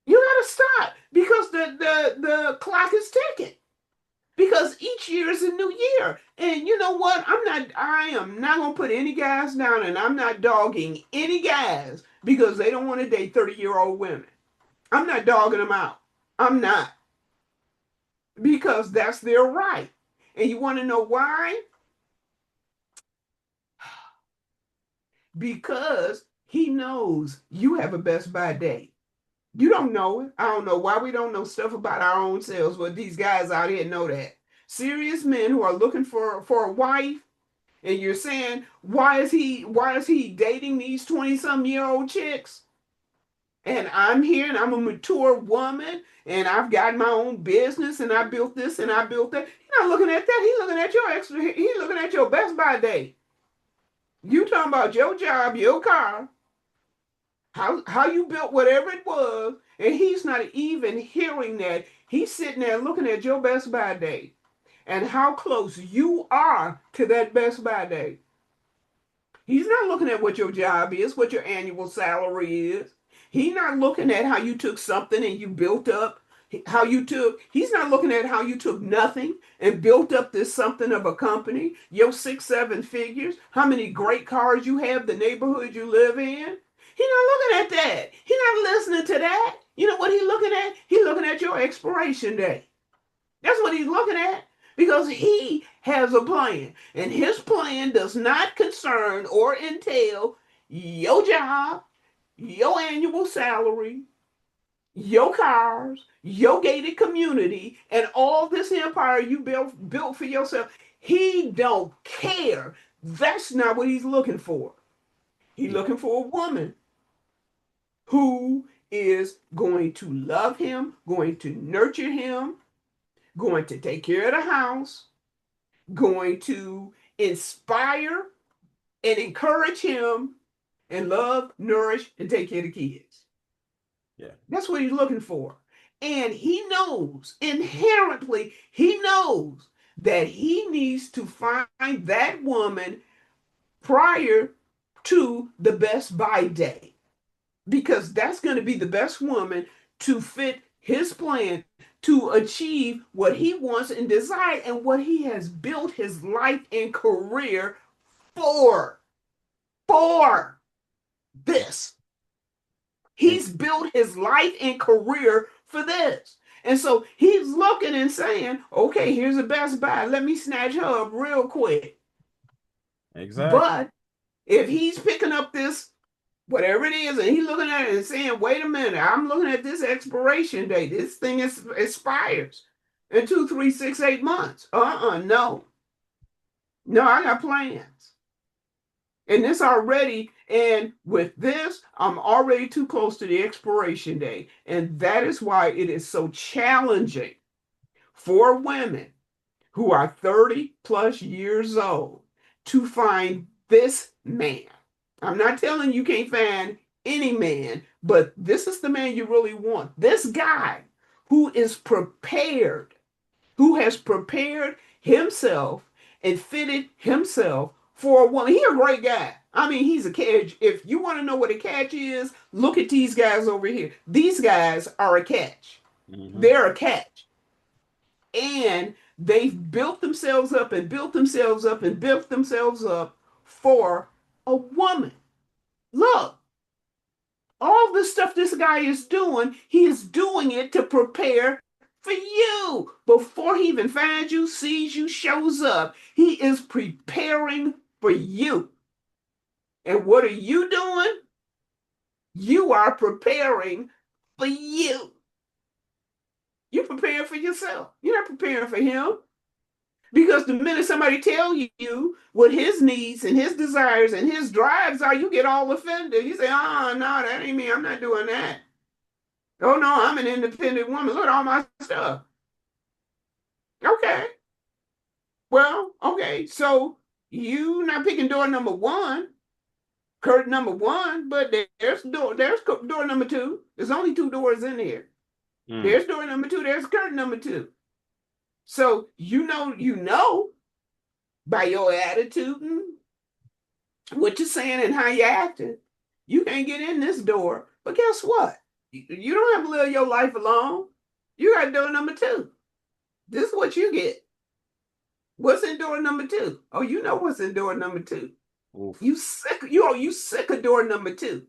Speaker 2: You got to stop because the clock is ticking, because each year is a new year. And you know what? I am not gonna put any guys down, and I'm not dogging any guys because they don't want to date 30-year-old women. I'm not dogging them out. I'm not, because that's their right. And you want to know why? Because he knows you have a best by date. You don't know it. I don't know why we don't know stuff about our own selves, but these guys out here know that. Serious men who are looking for a wife, and you're saying, why is he dating these 20-some-year-old chicks? And I'm here and I'm a mature woman and I've got my own business and I built this and I built that. He's not looking at that. He's looking at your extra, he's looking at your best by date. You talking about your job, your car, how you built whatever it was, and he's not even hearing that. He's sitting there looking at your best by date and how close you are to that best by date. He's not looking at what your job is, what your annual salary is. He's not looking at how you took something and you built up, he's not looking at how you took nothing and built up this something of a company, your 6, 7 figures, how many great cars you have, the neighborhood you live in. He's not looking at that. He's not listening to that. You know what he's looking at? He's looking at your expiration date. That's what he's looking at, because he has a plan, and his plan does not concern or entail your job, your annual salary, your cars, your gated community, and all this empire you built for yourself. He don't care. That's not what he's looking for. He's
Speaker 1: Yeah.
Speaker 2: looking for a woman who is going to love him, going to nurture him, going to take care of the house, going to inspire and encourage him, and love, nourish, and take care of the kids.
Speaker 1: Yeah.
Speaker 2: That's what he's looking for. And he knows, inherently, he knows that he needs to find that woman prior to the best by day, because that's going to be the best woman to fit his plan, to achieve what he wants and desire and what he has built his life and career for. For this.
Speaker 1: And
Speaker 2: He's built his life and career for this. And so he's looking and saying, okay, here's a best buy. Let me snatch her up real quick.
Speaker 1: exactly.
Speaker 2: But if he's picking up this, whatever it is, and he's looking at it and saying, wait a minute, I'm looking at this expiration date. This thing expires in 2, 3, 6, 8 months. No. No, I got plans. And this already, and with this, I'm already too close to the expiration date. And that is why it is so challenging for women who are 30 plus years old to find this man. I'm not telling you can't find any man, but this is the man you really want. This guy who is prepared, who has prepared himself and fitted himself for a woman. He's a great guy. I mean, he's a catch. If you want to know what a catch is, look at these guys over here. These guys are a catch.
Speaker 1: Hmm.
Speaker 2: They're a catch. And they've built themselves up and built themselves up and built themselves up for a woman. Look, all the stuff this guy is doing, he is doing it to prepare for you. Before he even finds you, sees you, shows up, he is preparing for you. And what are you doing? You are preparing for you. You're preparing for yourself. You're not preparing for him. Because the minute somebody tell you what his needs and his desires and his drives are, you get all offended. You say, "Oh no, that ain't me. I'm not doing that. Oh no, I'm an independent woman. Look at all my stuff." Okay, well, okay. So you not picking door number one, curtain number one, but there's door number two. There's only two doors in here.
Speaker 1: Mm,
Speaker 2: There's door number two. There's curtain number two. So you know by your attitude and what you're saying and how you're acting, you can't get in this door. But guess what? You don't have to live your life alone. You got door number two. This is what you get. What's in door number two? Oh, you know what's in door number two.
Speaker 1: oof.
Speaker 2: You sick of door number two.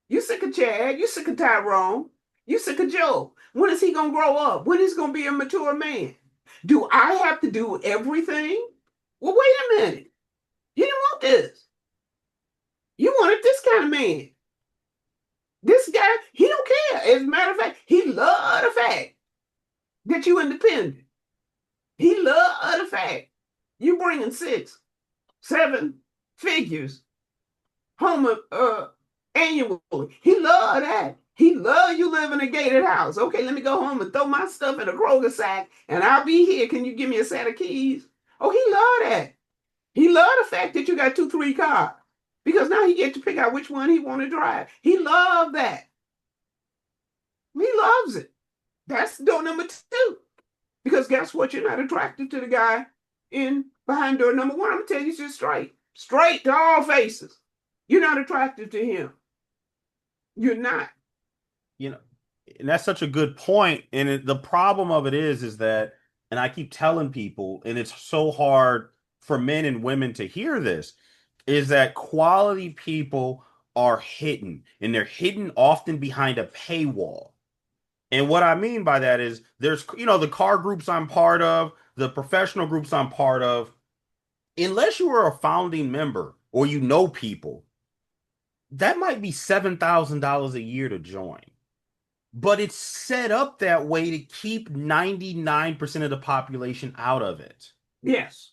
Speaker 2: You sick of Chad. You sick of Tyrone. You sick of Joe. When is he gonna grow up? When is he gonna be a mature man? Do I have to do everything? Well, wait a minute. You didn't want this. You wanted this kind of man. This guy, he don't care. As a matter of fact, he loved the fact that you independent. He loved the fact you bringing 6, 7 figures home annually. He loved that. He loved you live in a gated house. Okay, let me go home and throw my stuff in a Kroger sack, and I'll be here. Can you give me a set of keys? Oh, he loved that. He loved the fact that you got 2, 3 cars because now he get to pick out which one he want to drive. He loved that. He loves it. That's door number two. Because guess what? You're not attracted to the guy in behind door number one. I'm gonna tell you just straight to all faces. You're not attracted to him. You're not.
Speaker 1: You know, and that's such a good point. And the problem of it is that, and I keep telling people, and it's so hard for men and women to hear this, is that quality people are hidden, and they're hidden often behind a paywall. And what I mean by that is there's, the car groups I'm part of, the professional groups I'm part of, unless you are a founding member or you know people, that might be $7,000 a year to join. But it's set up that way to keep 99% of the population out of it.
Speaker 2: Yes.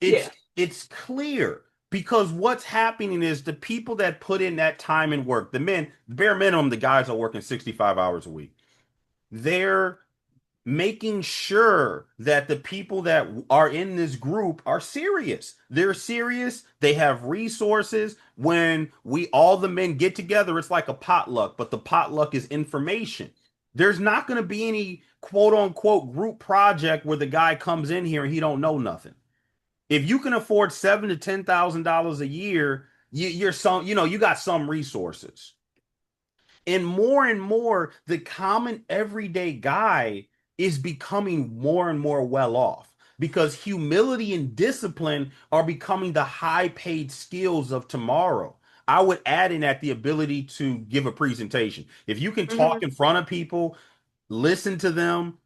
Speaker 1: It's
Speaker 2: Yes.
Speaker 1: it's clear because what's happening is the people that put in that time and work, the men, bare minimum, the guys are working 65 hours a week. They're making sure that the people that are in this group are serious. They're serious. They have resources. When we all the men get together, it's like a potluck, but the potluck is information. There's not going to be any quote unquote group project where the guy comes in here and he don't know nothing. If you can afford $7,000 to $10,000 a year, you're some, you got some resources. And more, the common everyday guy is becoming more and more well off because humility and discipline are becoming the high paid skills of tomorrow. I would add in that the ability to give a presentation. If you can talk
Speaker 2: Mm-hmm.
Speaker 1: in front of people, listen to them,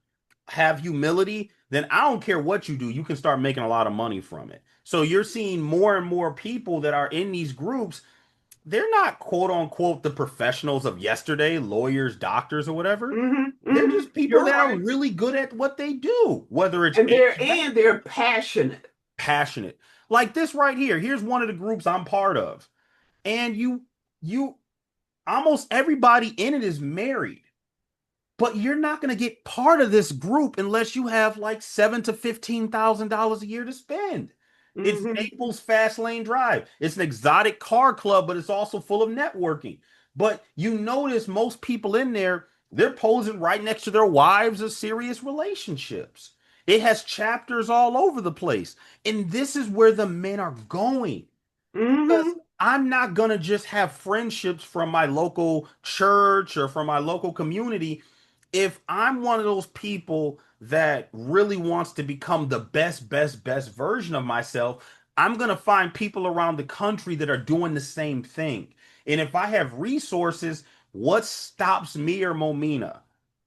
Speaker 1: have humility, then I don't care what you do, you can start making a lot of money from it. So you're seeing more and more people that are in these groups, they're not quote unquote the professionals of yesterday, lawyers, doctors, or whatever.
Speaker 2: Mm-hmm.
Speaker 1: They're
Speaker 2: Mm-hmm.
Speaker 1: just people
Speaker 2: You're
Speaker 1: that are
Speaker 2: right.
Speaker 1: really good at what they do, whether it's
Speaker 2: And
Speaker 1: HVAC,
Speaker 2: they're passionate.
Speaker 1: passionate. Like this right here. Here's one of the groups I'm part of. And you almost everybody in it is married. But you're not going to get part of this group unless you have like $7,000 to $15,000 a year to spend. It's
Speaker 2: Mm-hmm.
Speaker 1: Naples Fast Lane Drive. It's an exotic car club, but it's also full of networking. But you notice most people in there, they're posing right next to their wives of serious relationships. It has chapters all over the place. And this is where the men are going. Because
Speaker 2: Mm-hmm.
Speaker 1: I'm not going to just have friendships from my local church or from my local community. If I'm one of those people that really wants to become the best version of myself, I'm going to find people around the country that are doing the same thing. And if I have resources, what stops me or Momina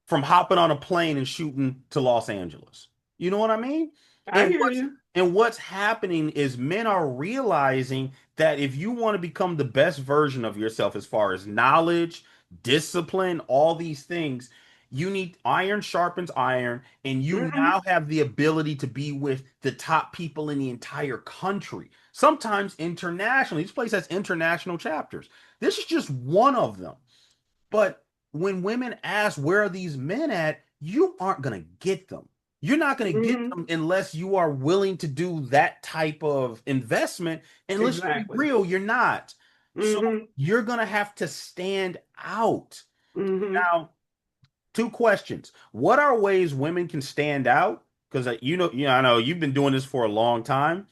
Speaker 1: from hopping on a plane and shooting to Los Angeles? You know what I mean?
Speaker 2: I
Speaker 1: And
Speaker 2: hear
Speaker 1: what's
Speaker 2: you.
Speaker 1: and what's happening is men are realizing that if you want to become the best version of yourself as far as knowledge, discipline, all these things, You need iron sharpens iron, and you
Speaker 2: Hmm.
Speaker 1: now have the ability to be with the top people in the entire country, sometimes internationally. This place has international chapters. This is just one of them. But when women ask, where are these men at? You aren't going to get them. You're not going to get
Speaker 2: Hmm.
Speaker 1: them unless you are willing to do that type of investment. And let's be
Speaker 2: Exactly.
Speaker 1: real, you're not. So
Speaker 2: Hmm.
Speaker 1: you're going to have to stand out.
Speaker 2: Hmm.
Speaker 1: Now, two questions. What are ways women can stand out? Because I know you've been doing this for a long time.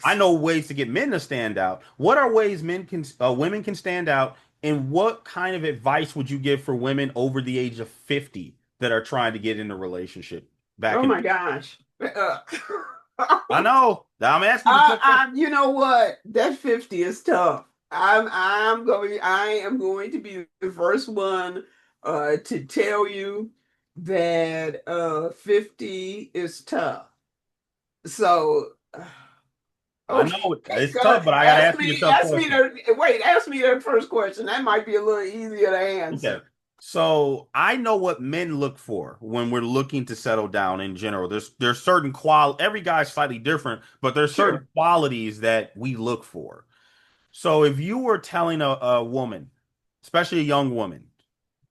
Speaker 1: I know ways to get men to stand out. What are ways women can stand out, and what kind of advice would you give for women over the age of 50 that are trying to get in a relationship back
Speaker 2: Oh
Speaker 1: in?
Speaker 2: my gosh.
Speaker 1: I know. I'm asking you the tough question.
Speaker 2: You know what? That 50 is tough. I am going to be the first one to tell you that 50 is tough. So
Speaker 1: I
Speaker 2: okay,
Speaker 1: know it's
Speaker 2: go
Speaker 1: tough, but I got to ask you the tough question.
Speaker 2: ask me that first question. That might be a little easier to
Speaker 1: Okay.
Speaker 2: answer.
Speaker 1: So I know what men look for when we're looking to settle down in general. There's certain every guy's slightly different, but there's certain
Speaker 2: Sure.
Speaker 1: qualities that we look for. So if you were telling a woman, especially a young woman,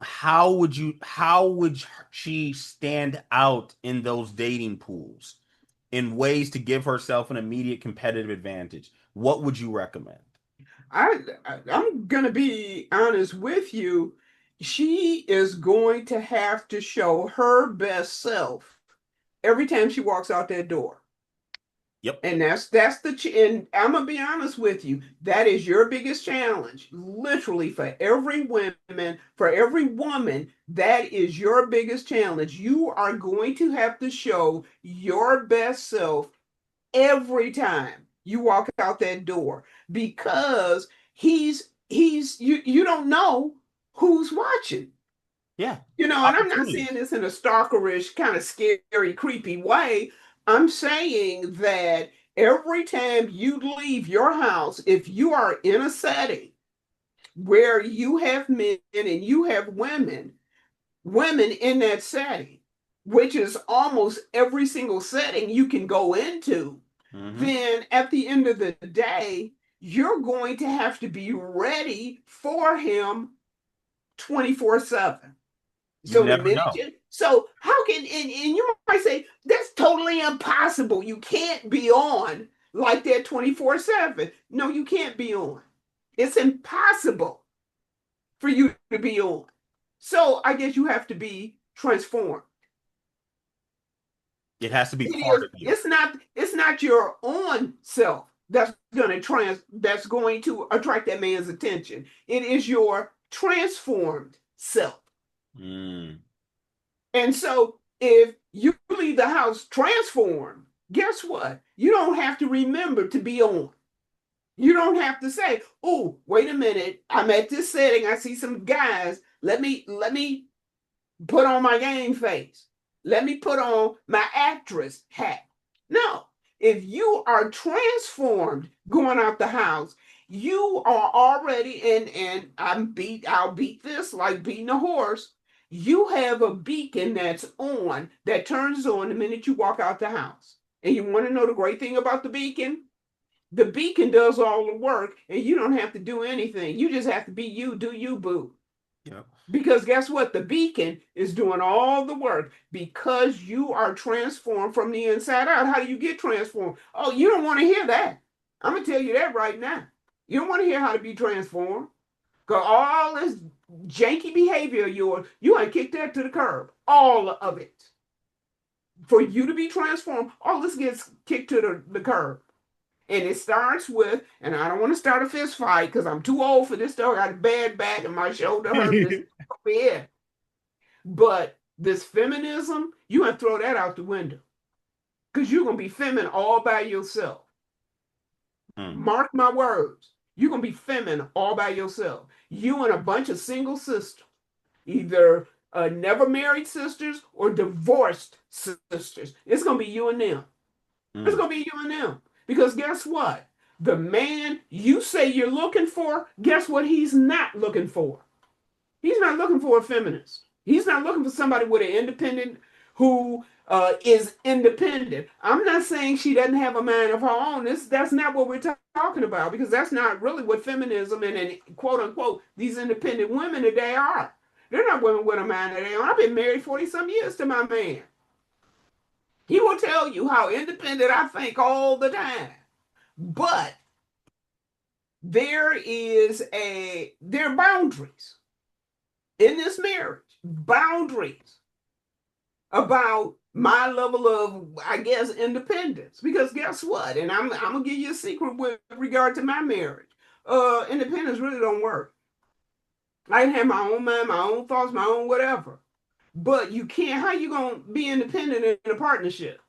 Speaker 1: how would she stand out in those dating pools in ways to give herself an immediate competitive advantage? What would you recommend?
Speaker 2: I'm gonna be honest with you. She is going to have to show her best self every time she walks out that door.
Speaker 1: Yep.
Speaker 2: And and I'm gonna be honest with you, that is your biggest challenge. Literally for every woman, that is your biggest challenge. You are going to have to show your best self every time you walk out that door because you don't know who's watching.
Speaker 1: Yeah.
Speaker 2: And I'm not saying
Speaker 1: Opportunities.
Speaker 2: this in a stalkerish, kind of scary, creepy way. I'm saying that every time you leave your house, if you are in a setting where you have men and you have women in that setting, which is almost every single setting you can go into,
Speaker 1: Hmm.
Speaker 2: then at the end of the day, you're going to have to be ready for him 24/7.
Speaker 1: You
Speaker 2: So the
Speaker 1: never
Speaker 2: minute
Speaker 1: know.
Speaker 2: you, so how can, and you might say, that's totally impossible. You can't be on like that 24/7. No, you can't be on. It's impossible for you to be on. So I guess you have to be transformed.
Speaker 1: It has to be
Speaker 2: It
Speaker 1: part
Speaker 2: is,
Speaker 1: of you.
Speaker 2: it's not your own self that's going to attract that man's attention. It is your transformed self.
Speaker 1: Mm.
Speaker 2: And so if you leave the house transformed, guess what? You don't have to remember to be on. You don't have to say, "Oh, wait a minute. I'm at this setting. I see some guys. Let me put on my game face. Let me put on my actress hat." No. If you are transformed going out the house, you are already and I'll beat this like beating a horse. You have a beacon that's on that turns on the minute you walk out the house. And you want to know the great thing about the beacon? The beacon does all the work and you don't have to do anything. You just have to be you, do you, boo.
Speaker 1: Yep.
Speaker 2: Because guess what? The beacon is doing all the work because you are transformed from the inside out. How do you get transformed? Oh, you don't want to hear that. I'm going to tell you that right now. You don't want to hear how to be transformed. Because all this janky behavior of yours, you want to kick that to the curb. All of it. For you to be transformed, all this gets kicked to the curb. And it starts with, and I don't want to start a fist fight because I'm too old for this stuff. I got a bad back and my shoulder hurt. This yeah. But this feminism, you gonna throw that out the window because you're gonna be feminine all by yourself.
Speaker 1: Mm.
Speaker 2: Mark my words. You're gonna be feminine all by yourself. You and a bunch of single sisters, either never married sisters or divorced sisters. It's gonna be you and them. It's
Speaker 1: Mm.
Speaker 2: gonna be you and them. Because guess what? The man you say you're looking for, guess what he's not looking for? He's not looking for a feminist. He's not looking for somebody with an independent who is independent. I'm not saying she doesn't have a mind of her own. That's not what we're talking about because that's not really what feminism and quote unquote these independent women today are. They're not women with a mind of their own. I've been married 40 some years to my man. He will tell you how independent I think all the time. But there are boundaries in this marriage. Boundaries about my level of, I guess, independence. Because guess what? And I'm gonna give you a secret with regard to my marriage. Independence really don't work. I can have my own mind, my own thoughts, my own whatever. But you can't. How you gonna be independent in a partnership?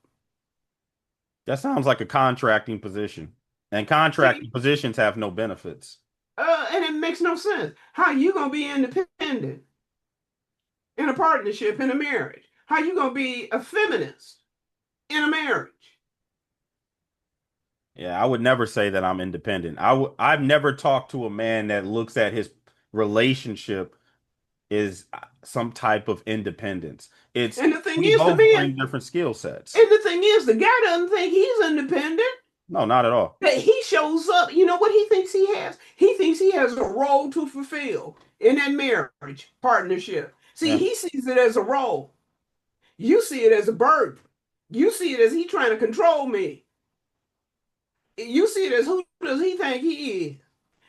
Speaker 1: That sounds like a contracting position. And contracting
Speaker 2: See,
Speaker 1: positions have no benefits.
Speaker 2: and it makes no sense. How you gonna be independent in a partnership in a marriage? How you gonna be a feminist in a marriage?
Speaker 1: Yeah, I would never say that I'm independent. I've never talked to a man that looks at his relationship as some type of independence. It's
Speaker 2: And the thing
Speaker 1: we
Speaker 2: is, the
Speaker 1: both
Speaker 2: man,
Speaker 1: bring different skill sets.
Speaker 2: and the thing is, the guy doesn't think he's independent.
Speaker 1: No, not at all.
Speaker 2: That he shows up, you know what he thinks he has? He thinks he has a role to fulfill in that marriage partnership. See,
Speaker 1: Yeah.
Speaker 2: he sees it as a role. You see it as a burden. You see it as he trying to control me. You see it as who does he think he is?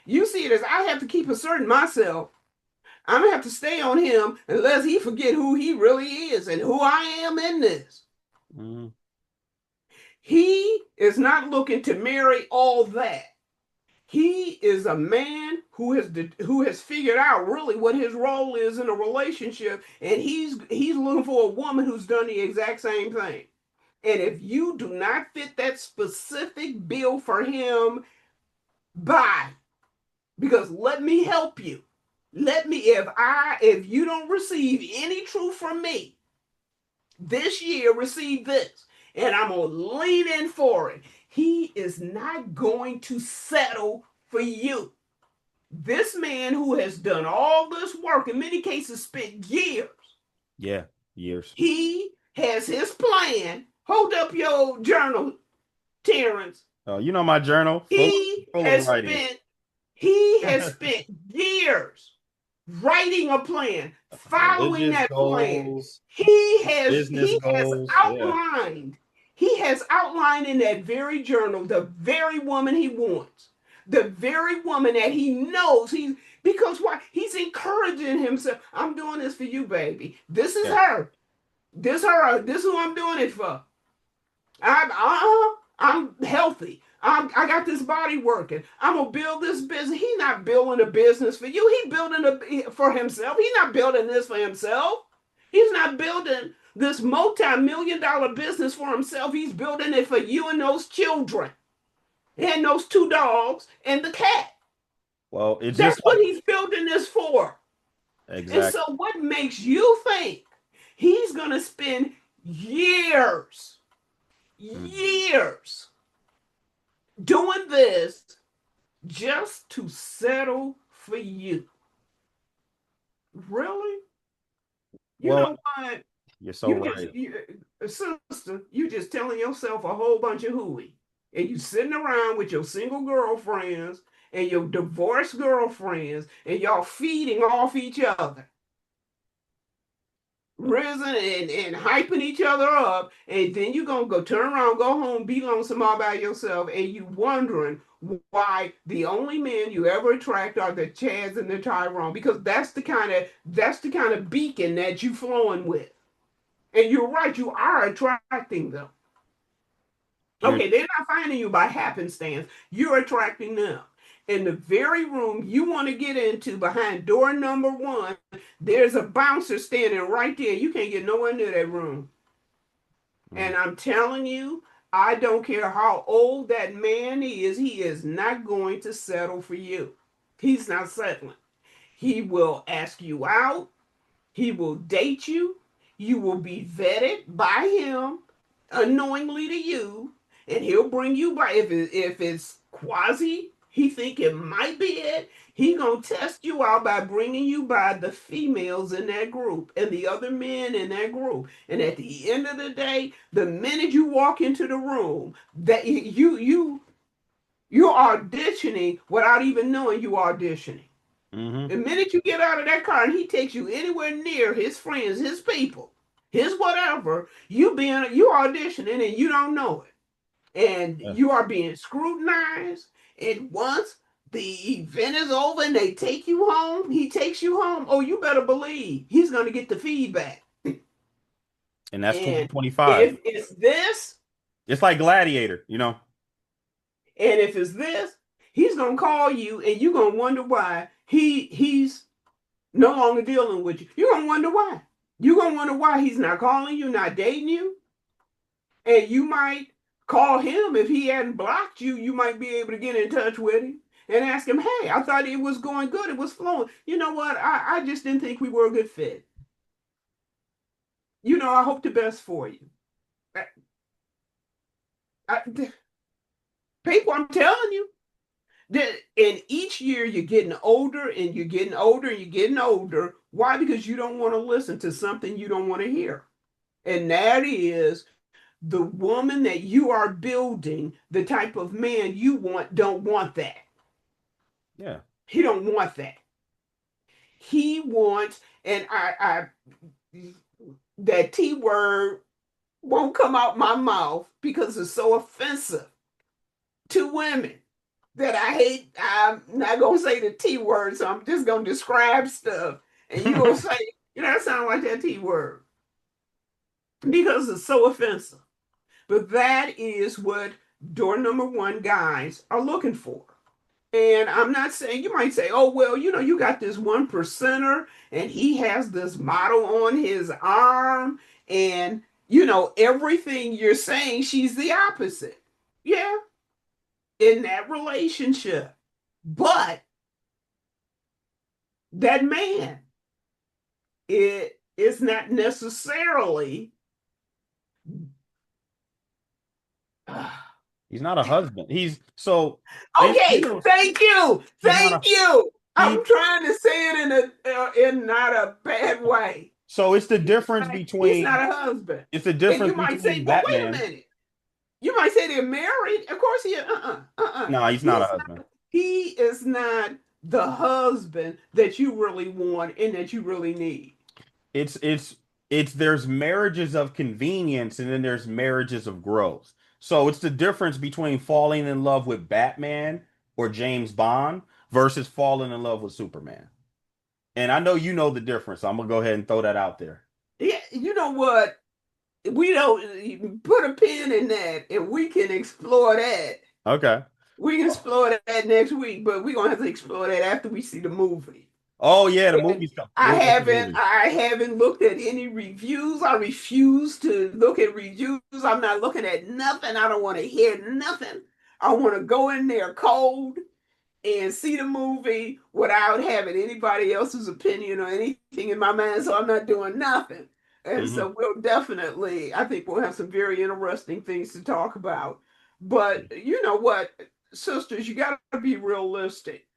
Speaker 2: You see it as I have to keep asserting myself. I'm gonna have to stay on him unless he forget who he really is and who I am in this.
Speaker 1: Mm,
Speaker 2: He is not looking to marry all that. He is a man who has figured out really what his role is in a relationship, and he's looking for a woman who's done the exact same thing. And if you do not fit that specific bill for him, bye. Because let me help you. Let me if you don't receive any truth from me this year, receive this. And I'm gonna lean in for it. He is not going to settle for you. This man who has done all this work, in many cases spent years,
Speaker 1: yeah, years.
Speaker 2: he has his plan. Hold up your journal, Terrance.
Speaker 1: You know my journal
Speaker 2: He
Speaker 1: full of
Speaker 2: has
Speaker 1: writing.
Speaker 2: spent he has spent years writing a plan, following
Speaker 1: Religious
Speaker 2: that plan.
Speaker 1: goals,
Speaker 2: He has
Speaker 1: business
Speaker 2: he has
Speaker 1: goals. Yeah,
Speaker 2: outlined, he has outlined in that very journal the very woman he wants, the very woman that he knows he's because why he's encouraging himself. I'm doing this for you, baby. This is
Speaker 1: yeah,
Speaker 2: her. This her. This is who I'm doing it for. I'm healthy. I got this body working. I'm gonna build this business. He's not building a business for you. He's building it for himself. He's not building this for himself. He's not building this multi-million-dollar business for himself. He's building it for you and those children and those two dogs and the cat.
Speaker 1: well, it's
Speaker 2: That's
Speaker 1: just
Speaker 2: what
Speaker 1: like
Speaker 2: he's building this for. And
Speaker 1: exact.
Speaker 2: so, what makes you think he's gonna spend years,
Speaker 1: Mhm.
Speaker 2: years doing this just to settle for you? Really? You
Speaker 1: Well,
Speaker 2: know what?
Speaker 1: you're so right.
Speaker 2: Sister, you just telling yourself a whole bunch of hooey. And you sitting around with your single girlfriends and your divorced girlfriends, and y'all feeding off each other, risen and hyping each other up, and then you're gonna go turn around, go home, be lonesome all by yourself, and you wondering why the only men you ever attract are the Chads and the Tyrone, because that's the kind of beacon that you flowing with. And you're right, you are attracting them.
Speaker 1: You're
Speaker 2: Okay, they're not finding you by happenstance. You're attracting them. In the very room you want to get into behind door number one, there's a bouncer standing right there. You can't get nowhere near that room.
Speaker 1: mm,
Speaker 2: And I'm telling you, I don't care how old that man is, he is not going to settle for you. He's not settling. He will ask you out, he will date you, you will be vetted by him unknowingly to you, and he'll bring you by if it's quasi. he think it might be it, he gonna test you out by bringing you by the females in that group and the other men in that group. And at the end of the day, the minute you walk into the room, that you're auditioning without even knowing you auditioning.
Speaker 1: Hmm.
Speaker 2: The minute you get out of that car and he takes you anywhere near his friends, his people, his whatever, you auditioning and you don't know it. And
Speaker 1: Yeah.
Speaker 2: you are being scrutinized. And once the event is over and they take you home, he takes you home. Oh, you better believe he's going to get the feedback.
Speaker 1: And that's
Speaker 2: And
Speaker 1: 2025.
Speaker 2: if it's this,
Speaker 1: It's like Gladiator.
Speaker 2: and if it's this, he's going to call you and you're going to wonder why he's no longer dealing with you. You're going to wonder why. You're going to wonder why he's not calling you, not dating you. And you might call him if he hadn't blocked you. You might be able to get in touch with him and ask him, "Hey, I thought it was going good. It was flowing. You know what? I just didn't think we were a good fit. I hope the best for you." I, I, People, I'm telling you, and each year you're getting older and you're getting older and you're getting older. Why? Because you don't want to listen to something you don't want to hear. And that is the woman that you are building, the type of man you want, don't want that.
Speaker 1: Yeah.
Speaker 2: He don't want that. He wants, and that T word won't come out my mouth because it's so offensive to women that I hate. I'm not gonna say the T word, so I'm just gonna describe stuff, and you gonna say, that sound like that T word because it's so offensive. But that is what door number one guys are looking for. And I'm not saying, you might say, oh, well, you got this one percenter and he has this model on his arm. And, everything you're saying, she's the opposite. Yeah, in that relationship. But that man, it is not necessarily.
Speaker 1: He's not a husband. He's so
Speaker 2: Okay, thank you,
Speaker 1: he's not
Speaker 2: thank
Speaker 1: a
Speaker 2: you.
Speaker 1: he
Speaker 2: I'm trying to say it in not a bad way.
Speaker 1: so it's the
Speaker 2: He's
Speaker 1: difference
Speaker 2: not, he's
Speaker 1: between
Speaker 2: not a husband.
Speaker 1: it's the
Speaker 2: And
Speaker 1: difference
Speaker 2: you might say,
Speaker 1: between
Speaker 2: well, wait a
Speaker 1: Batman.
Speaker 2: minute. You might say they're married. Of course,
Speaker 1: No, he's not a
Speaker 2: He's
Speaker 1: husband.
Speaker 2: not. He is not the husband that you really want and that you really need.
Speaker 1: It's it's it's there's marriages of convenience and then there's marriages of growth. So it's the difference between falling in love with Batman or James Bond versus falling in love with Superman. And I know you know the difference. So I'm gonna go ahead and throw that out there.
Speaker 2: Yeah, you know what? We don't put a pin in that, and we can explore that.
Speaker 1: Okay.
Speaker 2: We can explore that next week, but we're gonna have to explore that after we see the movie.
Speaker 1: Oh yeah, the
Speaker 2: And
Speaker 1: movie's coming. We'll watch the movie.
Speaker 2: I haven't looked at any reviews. I refuse to look at reviews. I'm not looking at nothing. I don't want to hear nothing. I want to go in there cold and see the movie without having anybody else's opinion or anything in my mind. So I'm not doing nothing. And
Speaker 1: Hmm.
Speaker 2: so I think we'll have some very interesting things to talk about. But you know what, sisters, you got to be realistic.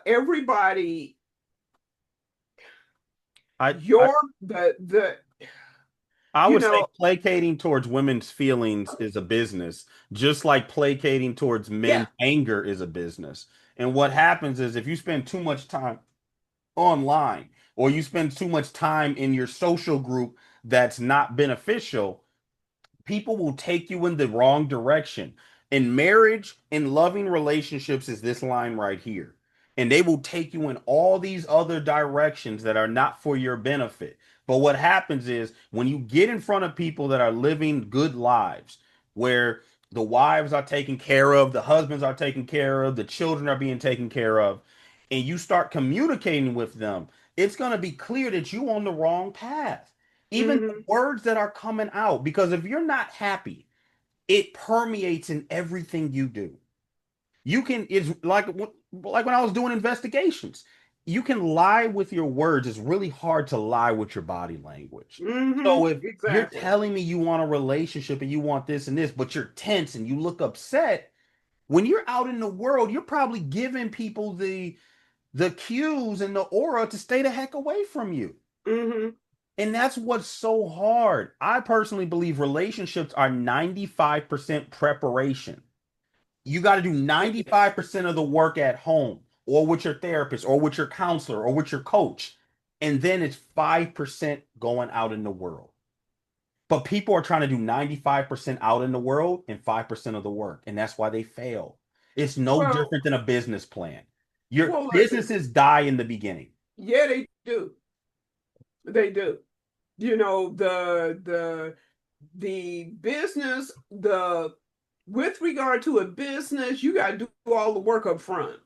Speaker 2: Everybody,
Speaker 1: I, I
Speaker 2: your the
Speaker 1: I
Speaker 2: you
Speaker 1: would say
Speaker 2: know
Speaker 1: placating towards women's feelings is a business, just like placating towards
Speaker 2: yeah.
Speaker 1: men's anger is a business. And what happens is if you spend too much time online or you spend too much time in your social group that's not beneficial, people will take you in the wrong direction. In marriage, in loving relationships, is this line right here. And they will take you in all these other directions that are not for your benefit. But what happens is when you get in front of people that are living good lives, where the wives are taken care of, the husbands are taken care of, the children are being taken care of, and you start communicating with them, it's going to be clear that you're on the wrong path. Even the
Speaker 2: Hmm.
Speaker 1: words that are coming out, because if you're not happy, it permeates in everything you do. You can, it's like when I was doing investigations, you can lie with your words. It's really hard to lie with your body language.
Speaker 2: Hmm.
Speaker 1: So if you're
Speaker 2: Exactly.
Speaker 1: telling me you want a relationship and you want this and this, but you're tense and you look upset, When you're out in the world, you're probably giving people the cues and the aura to stay the heck away from you.
Speaker 2: Mm-hmm.
Speaker 1: And that's what's so hard. I personally believe relationships are 95% preparation. You got to do
Speaker 2: Yeah.
Speaker 1: 95% of the work at home or with your therapist or with your counselor or with your coach. And then it's 5% going out in the world. But people are trying to do 95% out in the world and 5% of the work. And that's why they fail. It's no
Speaker 2: Well,
Speaker 1: different than a business plan. Your
Speaker 2: well,
Speaker 1: businesses die in the beginning.
Speaker 2: yeah, they do. They do. You know, the business, the with regard to a business, you got to do all the work up front.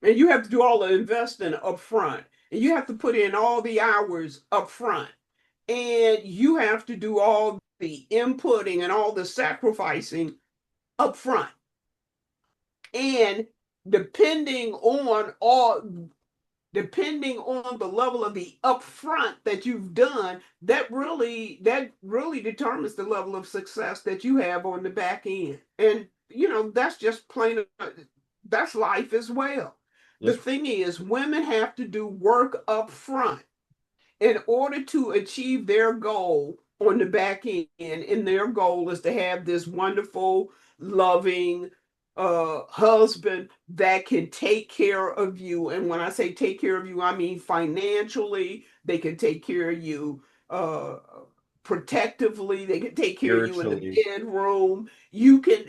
Speaker 2: And you have to do all the investing up front. And you have to put in all the hours up front. And you have to do all the inputting and all the sacrificing up front. And depending on all depending on the level of the upfront that you've done, that really determines the level of success that you have on the back end. And that's just plain that's life as well. The
Speaker 1: It's
Speaker 2: thing is, women have to do work up front in order to achieve their goal on the back end. And their goal is to have this wonderful, loving husband that can take care of you. And when I say take care of you, I mean financially. They can take care of you protectively. They can take care of you in the
Speaker 1: spiritually.
Speaker 2: bedroom. You can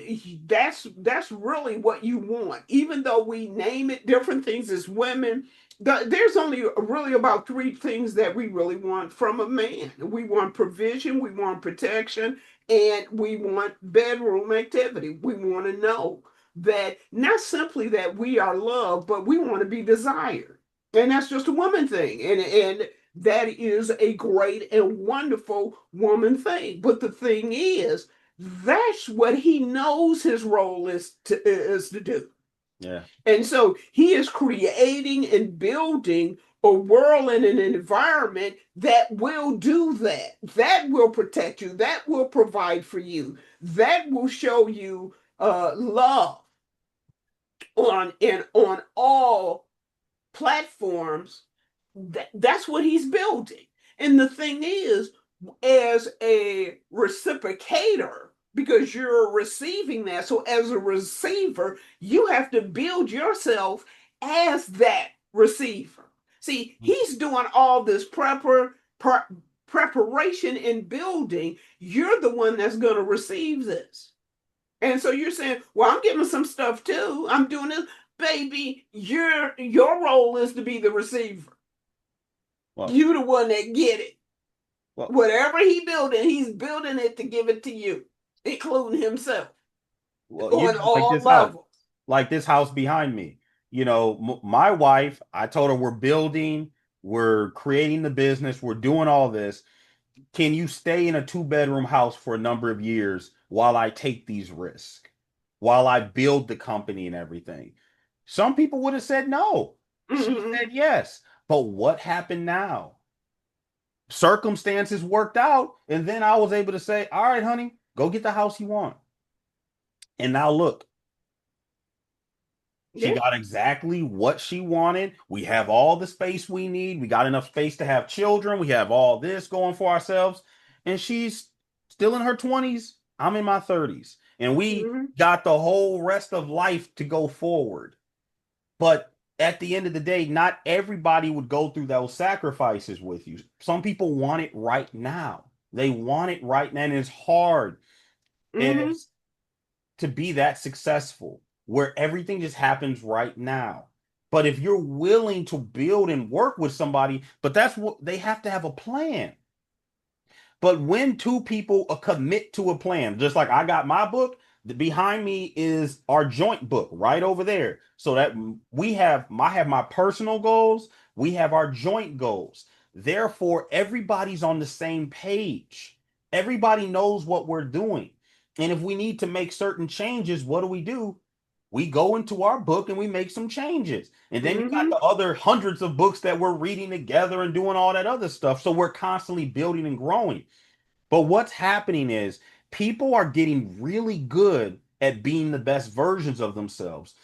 Speaker 2: that's really what you want. Even though we name it different things as women, there's only really about three things that we really want from a man. We want provision, we want protection, and we want bedroom activity. We want to know that not simply that we are loved, but we want to be desired. And that's just a woman thing. And that is a great and wonderful woman thing. But the thing is, that's what he knows his role is to do.
Speaker 1: Yeah.
Speaker 2: And so he is creating and building a world and an environment that will do that. That will protect you. That will provide for you. That will show you love on all platforms. That's what he's building. And the thing is, as a reciprocator, because you're receiving that, so as a receiver, you have to build yourself as that receiver. See, he's doing all this preparation and building. You're the one that's going to receive this. And so you're saying, well, I'm giving some stuff too. I'm doing this. Baby, your role is to be the receiver.
Speaker 1: Well,
Speaker 2: You the one that get it.
Speaker 1: well,
Speaker 2: Whatever he's building it to give it to you, including himself on
Speaker 1: like
Speaker 2: all
Speaker 1: this house,
Speaker 2: levels.
Speaker 1: behind me. My wife, I told her we're building, we're creating the business, we're doing all this. Can you stay in a two-bedroom house for a number of years while I take these risks, while I build the company and everything? Some people would have said no. She
Speaker 2: Mm-hmm.
Speaker 1: said yes. But what happened now? Circumstances worked out, and then I was able to say, all right, honey, go get the house you want. And now look, she
Speaker 2: Yeah.
Speaker 1: got exactly what she wanted. We have all the space we need. We got enough space to have children. We have all this going for ourselves. And she's still in her 20s. I'm in my 30s. And we
Speaker 2: Mm-hmm.
Speaker 1: got the whole rest of life to go forward. But at the end of the day, not everybody would go through those sacrifices with you. Some people want it right now. They want it right now. And it's hard
Speaker 2: Mm-hmm.
Speaker 1: as to be that successful where everything just happens right now. But if you're willing to build and work with somebody, but that's what they have to have a plan. But when two people commit to a plan, just like I got my book, behind me is our joint book right over there. So that I have my personal goals, we have our joint goals. Therefore, everybody's on the same page. Everybody knows what we're doing. And if we need to make certain changes, what do? We go into our book and we make some changes. And then you got
Speaker 2: Mm-hmm.
Speaker 1: the other hundreds of books that we're reading together and doing all that other stuff. So we're constantly building and growing. But what's happening is people are getting really good at being the best versions of themselves.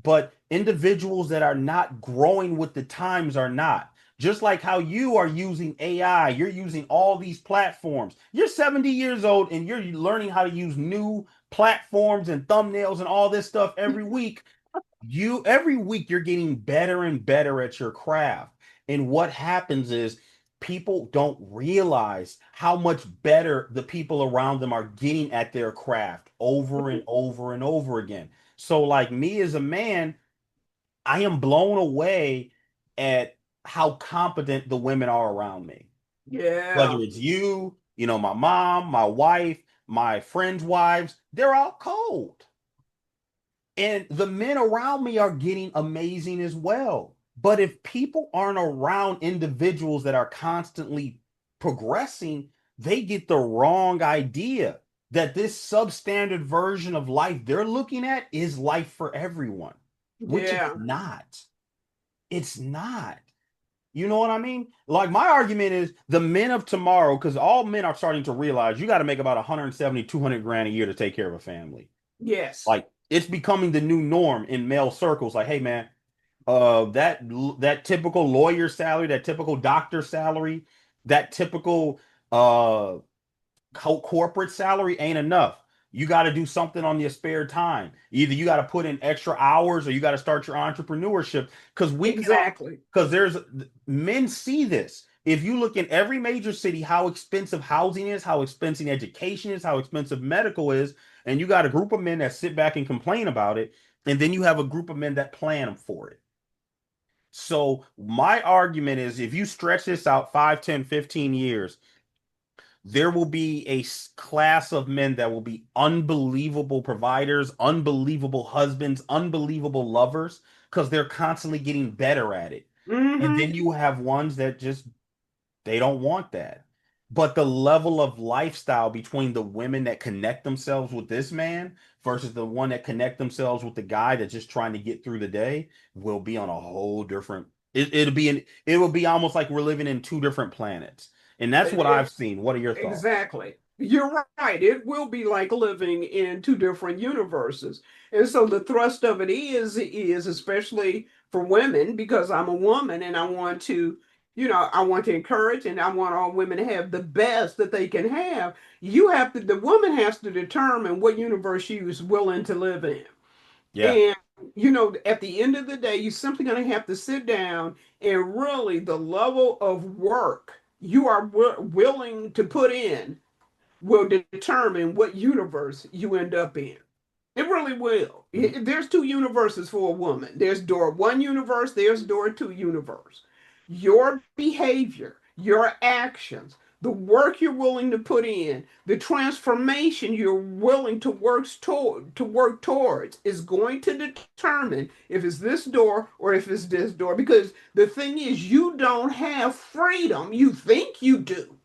Speaker 1: But individuals that are not growing with the times are not. Just like how you are using AI, you're using all these platforms. You're 70 years old and you're learning how to use new platforms and thumbnails and all this stuff every week. You every week you're getting better and better at your craft. And what happens is people don't realize how much better the people around them are getting at their craft over and over and over again. So like me as a man, I am blown away at how competent the women are around me. Whether
Speaker 2: Yeah.
Speaker 1: it's you, my mom, my wife, my friends' wives, they're all cold. And the men around me are getting amazing as well. But if people aren't around individuals that are constantly progressing, they get the wrong idea that this substandard version of life they're looking at is life for everyone, which it's
Speaker 2: Yeah.
Speaker 1: not. It's not. You know what I mean? Like my argument is the men of tomorrow, because all men are starting to realize you got to make about 170, 200 grand a year to take care of a family.
Speaker 2: Yes.
Speaker 1: Like it's becoming the new norm in male circles. Like, hey man, that typical lawyer salary, that typical doctor salary, that typical uh corporate salary ain't enough. You got to do something on your spare time. Either you got to put in extra hours or you got to start your entrepreneurship because we can
Speaker 2: Exactly.
Speaker 1: because there's men see this. If you look in every major city, how expensive housing is, how expensive education is, how expensive medical is, and you got a group of men that sit back and complain about it, and then you have a group of men that plan for it. So my argument is if you stretch this out 5, 10, 15 years, there will be a class of men that will be unbelievable providers, unbelievable husbands, unbelievable lovers, because they're constantly getting better at it. And
Speaker 2: Hmm.
Speaker 1: then you have ones that just they don't want that. But the level of lifestyle between the women that connect themselves with this man versus the one that connect themselves with the guy that's just trying to get through the day will be on a whole different. It will be almost like we're living in two different planets, and that's what I've seen. What are your thoughts?
Speaker 2: Exactly. You're right. It will be like living in two different universes. And so the thrust of it is especially for women, because I'm a woman and I want to, I want to encourage and I want all women to have the best that they can have. The woman has to determine what universe she is willing to live in.
Speaker 1: Yeah.
Speaker 2: And, at the end of the day, you're simply going to have to sit down and really the level of work you are willing to put in will determine what universe you end up in. It really will.
Speaker 1: Mhm.
Speaker 2: There's two universes for a woman. There's door one universe, there's door two universe. Your behavior, your actions, the work you're willing to put in, the transformation you're willing to work towards is going to determine if it's this door or if it's this door. Because the thing is, you don't have freedom. You think you do.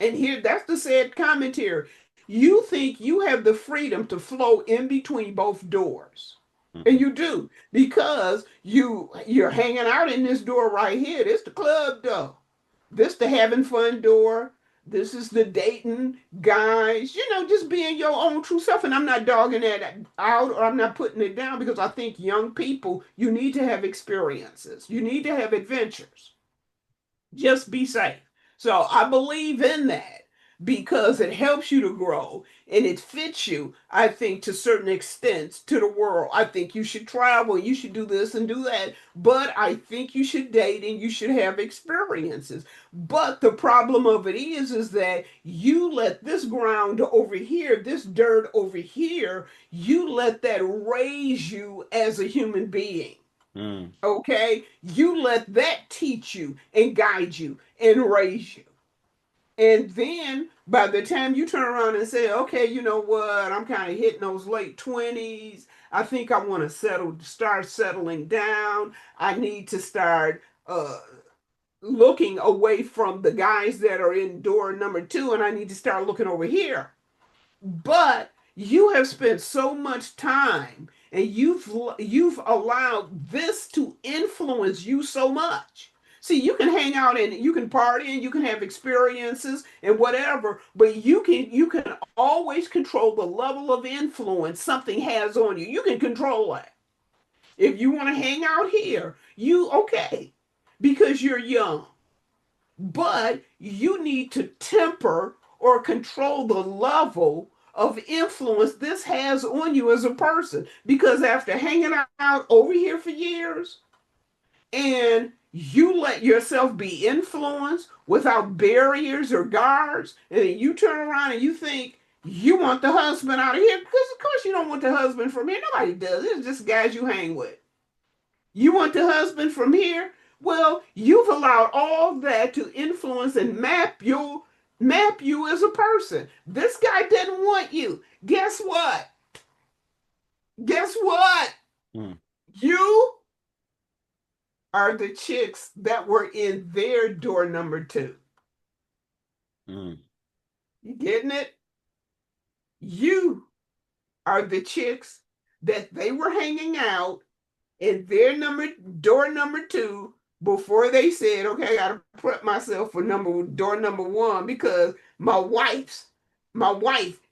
Speaker 2: And here, that's the sad commentary. You think you have the freedom to flow in between both doors. And
Speaker 1: Mhm.
Speaker 2: you do because you're hanging out in this door right here. This the club door. This the having fun door. This is the dating guys. Just being your own true self. And I'm not dogging that out or I'm not putting it down because I think young people, you need to have experiences. You need to have adventures. Just be safe. So I believe in that because it helps you to grow and it fits you, I think, to certain extents to the world. I think you should travel, you should do this and do that, but I think you should date and you should have experiences. But the problem of it is that you let this ground over here, this dirt over here, you let that raise you as a human being.
Speaker 1: Mm.
Speaker 2: Okay, you let that teach you and guide you and raise you. And then by the time you turn around and say, okay, you know what, I'm kind of hitting those late 20s. I think I want to start settling down. I need to start looking away from the guys that are in door number two, and I need to start looking over here. But you have spent so much time and you've allowed this to influence you so much See, you can hang out and you can party and you can have experiences and whatever, but you can always control the level of influence something has on you. You can control that. If you want to hang out here, you okay because you're young. But you need to temper or control the level of influence this has on you as a person. Because after hanging out over here for years and you let yourself be influenced without barriers or guards, and then you turn around and you think you want the husband out of here, because of course you don't want the husband from here. Nobody does. It's just guys you hang with. You want the husband from here? Well, you've allowed all that to influence and map you as a person. This guy didn't want you. Guess what? Guess what?
Speaker 1: Mm,
Speaker 2: You are the chicks that were in their door number two.
Speaker 1: mm,
Speaker 2: You getting it? You are the chicks that they were hanging out in their door number two before they said, okay, I gotta prep myself for door number one because my wife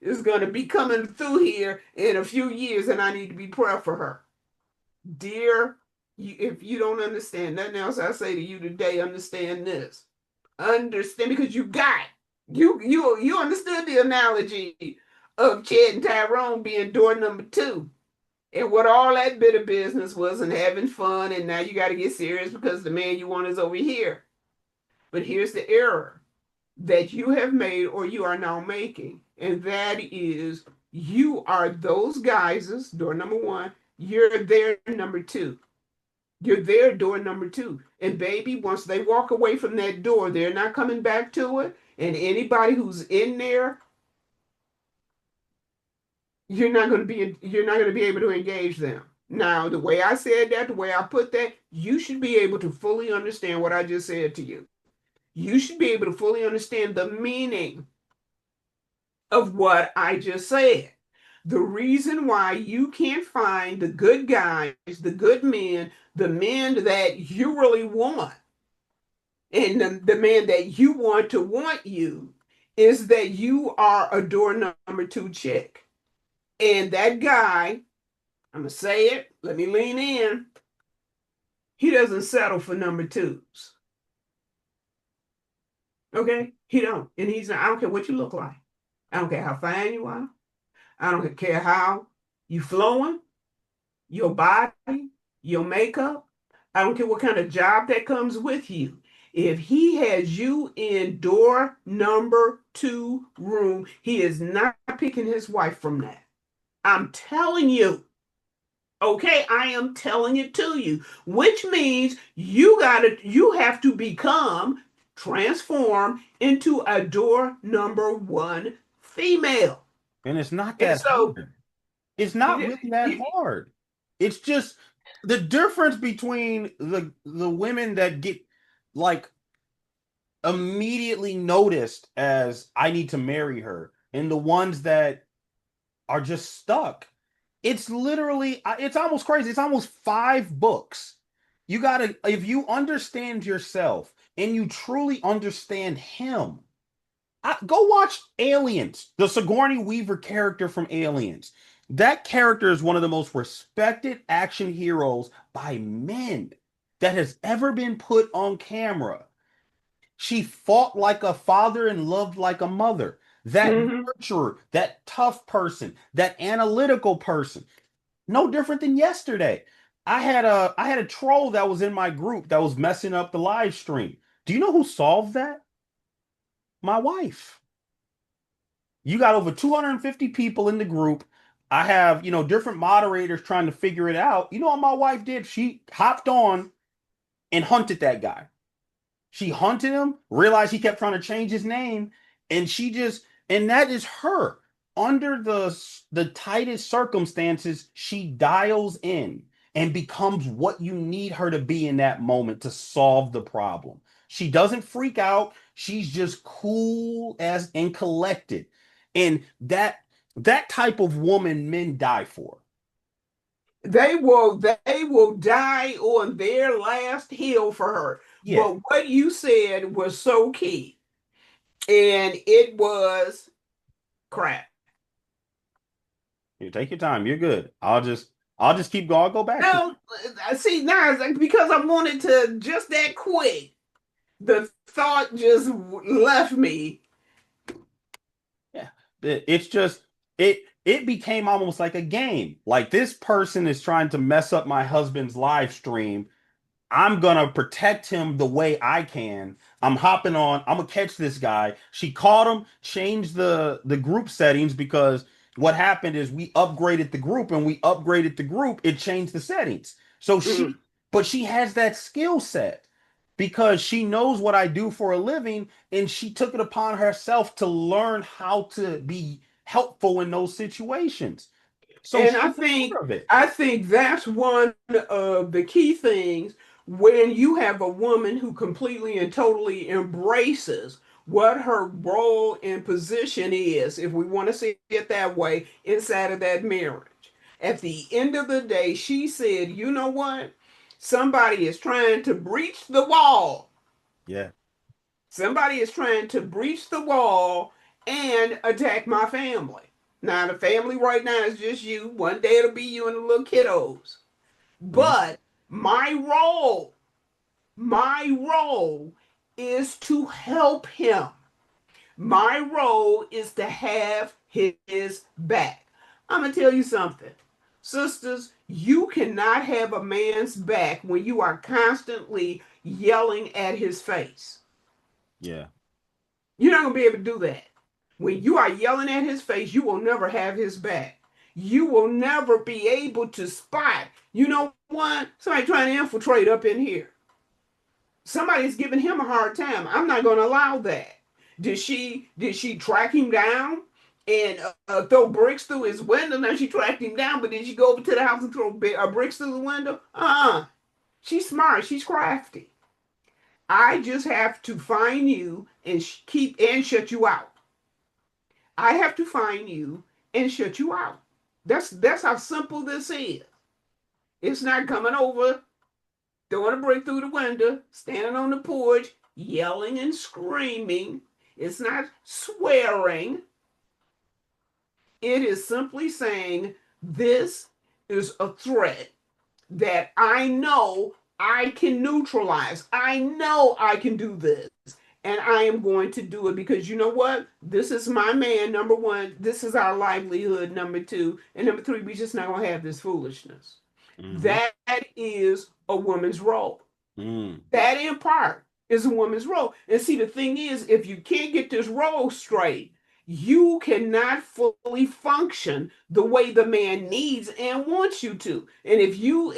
Speaker 2: is gonna be coming through here in a few years and I need to be prepped for her. Dear, if you don't understand nothing else I say to you today, understand this. Understand because you got you understood the analogy of Chad and Tyrone being door number two. And what all that bit of business was and having fun, and now you got to get serious because the man you want is over here. But here's the error that you have made or you are now making, and that is you are those guys' door number one, you're their number two. You're their door number two. And baby, once they walk away from that door, they're not coming back to it. And anybody who's in there, you're not going to be able to engage them. Now, the way I said that, the way I put that, you should be able to fully understand what I just said to you. You should be able to fully understand the meaning of what I just said. The reason why you can't find the good guys, the good men, the men that you really want, and the man that you want to want you, is that you are a door number two chick. And that guy, I'm gonna say it. Let me lean in. He doesn't settle for number twos. Okay, he don't, and he's not. I don't care what you look like. I don't care how fine you are. I don't care how you flowing, your body, your makeup. I don't care what kind of job that comes with you. If he has you in door number two room, he is not picking his wife from that. I'm telling you. Okay, I am telling it to you, which means you have to transform into a door number one female.
Speaker 1: and it's not
Speaker 2: And
Speaker 1: that
Speaker 2: so
Speaker 1: hard. It's not
Speaker 2: it,
Speaker 1: really that
Speaker 2: it,
Speaker 1: hard. It's just the difference between the women that get like immediately noticed as I need to marry her and the ones that are just stuck. It's literally, it's almost crazy. It's almost 5 books. You gotta, if you understand yourself and you truly understand him, go watch Aliens, the Sigourney Weaver character from Aliens. That character is one of the most respected action heroes by men that has ever been put on camera. She fought like a father and loved like a mother. That
Speaker 2: mhm.
Speaker 1: nurturer, that tough person, that analytical person. No different than yesterday. I had a troll that was in my group that was messing up the live stream. Do you know who solved that? My wife. You got over 250 people in the group. I have, different moderators trying to figure it out. You know what my wife did? She hopped on and hunted that guy. She hunted him, realized he kept trying to change his name, and and that is her. Under the tightest circumstances, she dials in and becomes what you need her to be in that moment to solve the problem. She doesn't freak out. She's just cool as and collected. And that type of woman men die for.
Speaker 2: they will die on their last hill for her.
Speaker 1: Yeah,
Speaker 2: But what you said was so key, and it was crap.
Speaker 1: you take your time. You're good. I'll just keep going. I'll go back to it.
Speaker 2: Now, I see now it's like because I wanted to just that quick, the thought just left me.
Speaker 1: Yeah. It's just it became almost like a game. Like this person is trying to mess up my husband's live stream. I'm gonna protect him the way I can. I'm hopping on. I'm gonna catch this guy. She caught him, changed the group settings because what happened is we upgraded the group and we upgraded the group. It changed the settings. So
Speaker 2: Mm.
Speaker 1: but she has that skill set because she knows what I do for a living and she took it upon herself to learn how to be helpful in those situations. So
Speaker 2: And
Speaker 1: she's aware of it.
Speaker 2: I think that's one of the key things when you have a woman who completely and totally embraces what her role and position is, if we want to see it that way, inside of that marriage. At the end of the day, she said, you know what? Somebody is trying to breach the wall.
Speaker 1: Yeah.
Speaker 2: Somebody is trying to breach the wall and attack my family. Now, the family right now is just you. One day it'll be you and the little kiddos.
Speaker 1: Mhm.
Speaker 2: But my role, my role is to help him. My role is to have his back. I'm going to tell you something. Sisters, you cannot have a man's back when you are constantly yelling at his face.
Speaker 1: Yeah.
Speaker 2: You're not going to be able to do that. When you are yelling at his face, you will never have his back. You will never be able to spot, you know what? Somebody trying to infiltrate up in here. Somebody's giving him a hard time. I'm not going to allow that. Did she track him down and throw bricks through his window? Now she tracked him down, but did she go over to the house and throw bricks through the window? She's smart. She's crafty. I just have to find you and keep and shut you out. I have to find you and shut you out. That's how simple this is. It's not coming over, throwing a brick through the window, standing on the porch, yelling and screaming. It's not swearing. It is simply saying this is a threat that I know I can neutralize. I know I can do this. And I am going to do it because you know what? This is my man, number one. This is our livelihood, number two. And number three, we just not going to have this foolishness.
Speaker 1: Hmm.
Speaker 2: That is a woman's role.
Speaker 1: Mm.
Speaker 2: That in part is a woman's role. And see, the thing is, if you can't get this role straight, you cannot fully function the way the man needs and wants you to. And if you,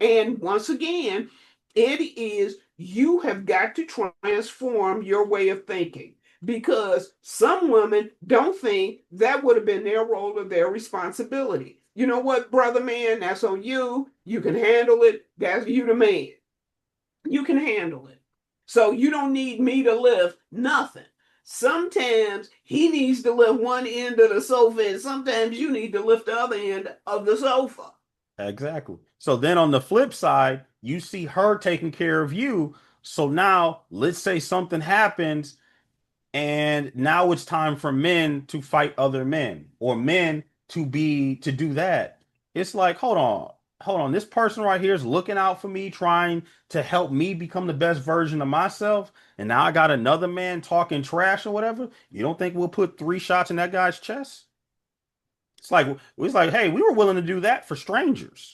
Speaker 2: and once again, it is you have got to transform your way of thinking because some women don't think that would have been their role or their responsibility. You know what, brother man, that's on you. You can handle it. That's you the man. You can handle it. So you don't need me to lift nothing. Sometimes he needs to lift one end of the sofa, and sometimes you need to lift the other end of the sofa.
Speaker 1: Exactly. So then on the flip side, you see her taking care of you. So now let's say something happens and now it's time for men to fight other men or men to do that. It's like, hold on. This person right here is looking out for me, trying to help me become the best version of myself. And now I got another man talking trash or whatever. You don't think we'll put 3 shots in that guy's chest? It's like, hey, we were willing to do that for strangers.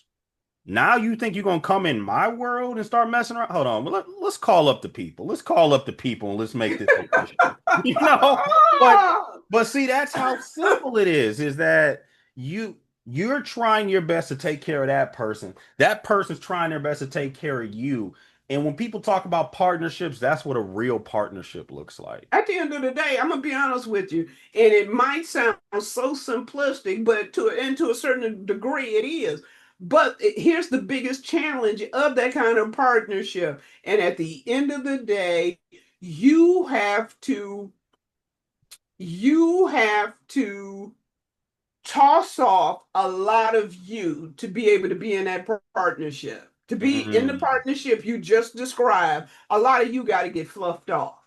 Speaker 1: Now you think you're gonna come in my world and start messing around? Hold on, let's call up the people. Let's call up the people and let's make this official. You know, but but see, that's how simple it is. Is that you're trying your best to take care of that person. That person's trying their best to take care of you. And when people talk about partnerships, that's what a real partnership looks like.
Speaker 2: At the end of the day, I'm gonna be honest with you, and it might sound so simplistic, but to a certain degree, it is. But here's the biggest challenge of that kind of partnership, and at the end of the day, you have to you have to toss costs off a lot of you to be able to be in that partnership. To be in the
Speaker 1: Mm,
Speaker 2: partnership you just described, a lot of you got to get fluffed off.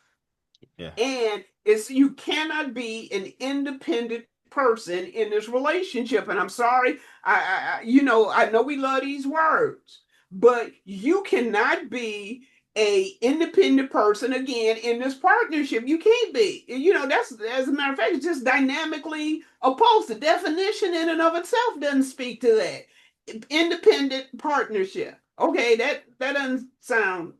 Speaker 1: yeah.
Speaker 2: And it's you cannot be an independent person in this relationship. And I'm sorry, I know we love these words, but you cannot be a independent person again in this partnership. You can't be. That's as a matter of fact, it's just dynamically opposed. The definition in and of itself doesn't speak to that. Independent partnership. Okay, that doesn't sound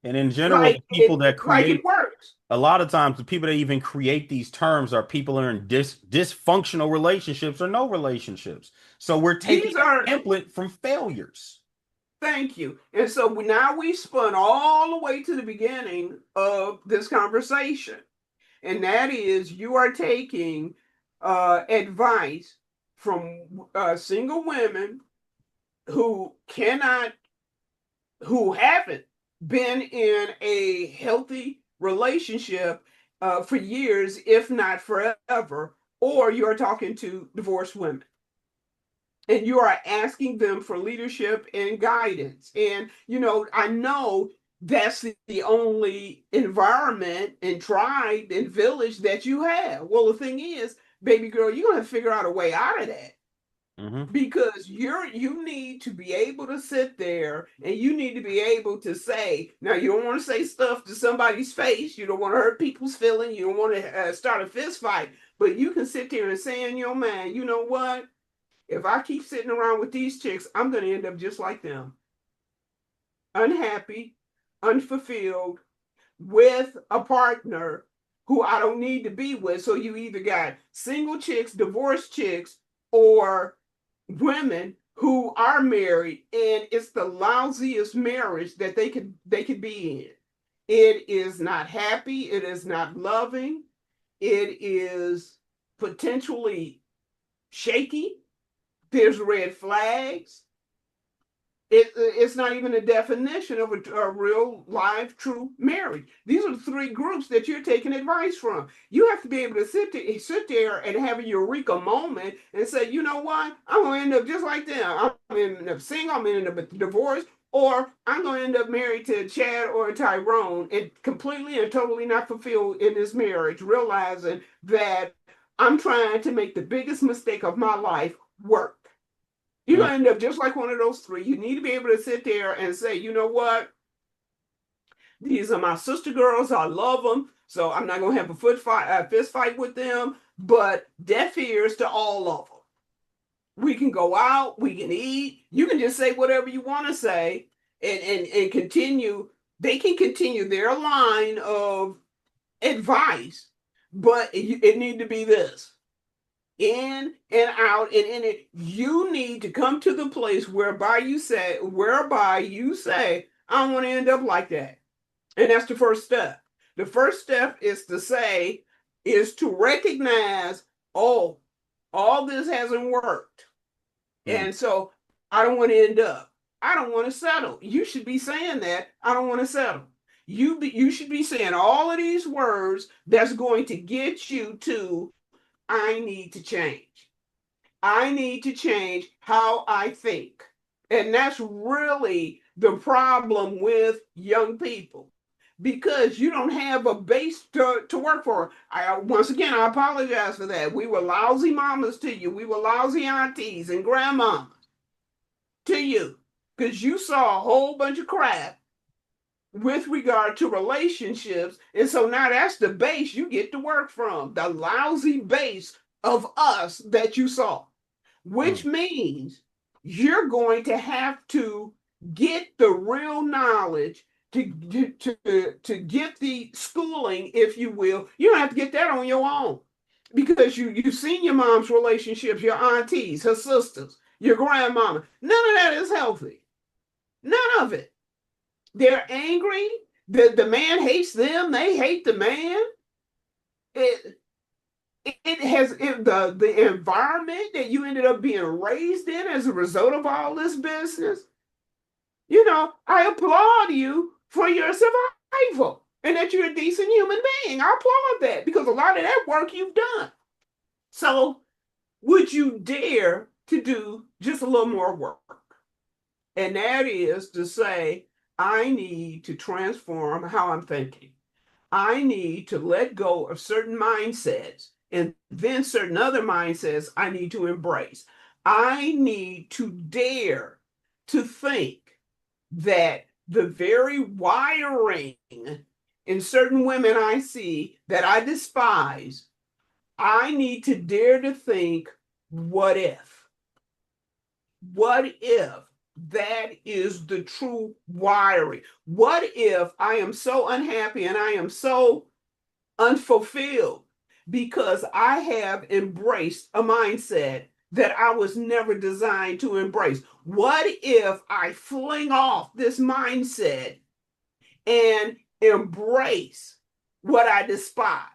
Speaker 1: And in general, the people that
Speaker 2: like it
Speaker 1: create
Speaker 2: works.
Speaker 1: a lot of times the people that even create these terms are people that are in dysfunctional relationships or no relationships. So we're taking
Speaker 2: These are,
Speaker 1: a template from failures.
Speaker 2: thank you. And so now we spun all the way to the beginning of this conversation. And that is you are taking advice from single women who cannot, who haven't been in a healthy relationship for years, if not forever, or you're talking to divorced women and you are asking them for leadership and guidance. And, I know that's the only environment and tribe and village that you have. Well, the thing is, baby girl, you're going to figure out a way out of that
Speaker 1: Hmm.
Speaker 2: because you need to be able to sit there and you need to be able to say, now you don't want to say stuff to somebody's face, you don't want to hurt people's feelings, you don't want to start a fist fight, but you can sit there and say in your mind, you know what, if I keep sitting around with these chicks, I'm going to end up just like them, unhappy, unfulfilled, with a partner who I don't need to be with. So you either got single chicks, divorced chicks, or women who are married, and it's the lousiest marriage that they could be in. It is not happy. It is not loving. It is potentially shaky. There's red flags. It's not even a definition of a real, live, true marriage. These are the three groups that you're taking advice from. You have to be able to sit there and have a eureka moment and say, you know what? I'm going to end up just like them. I'm going to end up single. I'm going to end up divorced. Or I'm going to end up married to Chad or Tyrone and completely and totally not fulfilled in this marriage, realizing that I'm trying to make the biggest mistake of my life work. You're
Speaker 1: Mm,
Speaker 2: gonna end up just like one of those three. You need to be able to sit there and say, you know what? These are my sister girls. I love them. So I'm not gonna have a fist fight with them. But deaf ears to all of them. We can go out. We can eat. You can just say whatever you want to say, and continue. They can continue their line of advice, but it need to be this in and out and in it. You need to come to the place whereby you say I don't want to end up like that. And that's the first step. The first step is to recognize, oh, all this hasn't worked,
Speaker 1: mm,
Speaker 2: and so I don't want to end up, I don't want to settle. You should be saying that, I don't want to settle. You should be saying all of these words that's going to get you to, I need to change. I need to change how I think. And that's really the problem with young people because you don't have a base to work for. Once again, I apologize for that. We were lousy mamas to you. We were lousy aunties and grandmamas to you because you saw a whole bunch of crap with regard to relationships. And so now that's the base you get to work from, the lousy base of us that you saw, which
Speaker 1: mm,
Speaker 2: means you're going to have to get the real knowledge to get the schooling, if you will. You don't have to get that on your own because you've seen your mom's relationships, your aunties, her sisters, your grandmama. None of that is healthy. None of it. They're angry. The man hates them. They hate the man. It the environment that you ended up being raised in as a result of all this business. I applaud you for your survival and that you're a decent human being. I applaud that because a lot of that work you've done. So would you dare to do just a little more work? And that is to say, I need to transform how I'm thinking. I need to let go of certain mindsets and then certain other mindsets I need to embrace. I need to dare to think that the very wiring in certain women I see that I despise, I need to dare to think, what if? What if that is the true wiring? What if I am so unhappy and I am so unfulfilled because I have embraced a mindset that I was never designed to embrace? What if I fling off this mindset and embrace what I despise?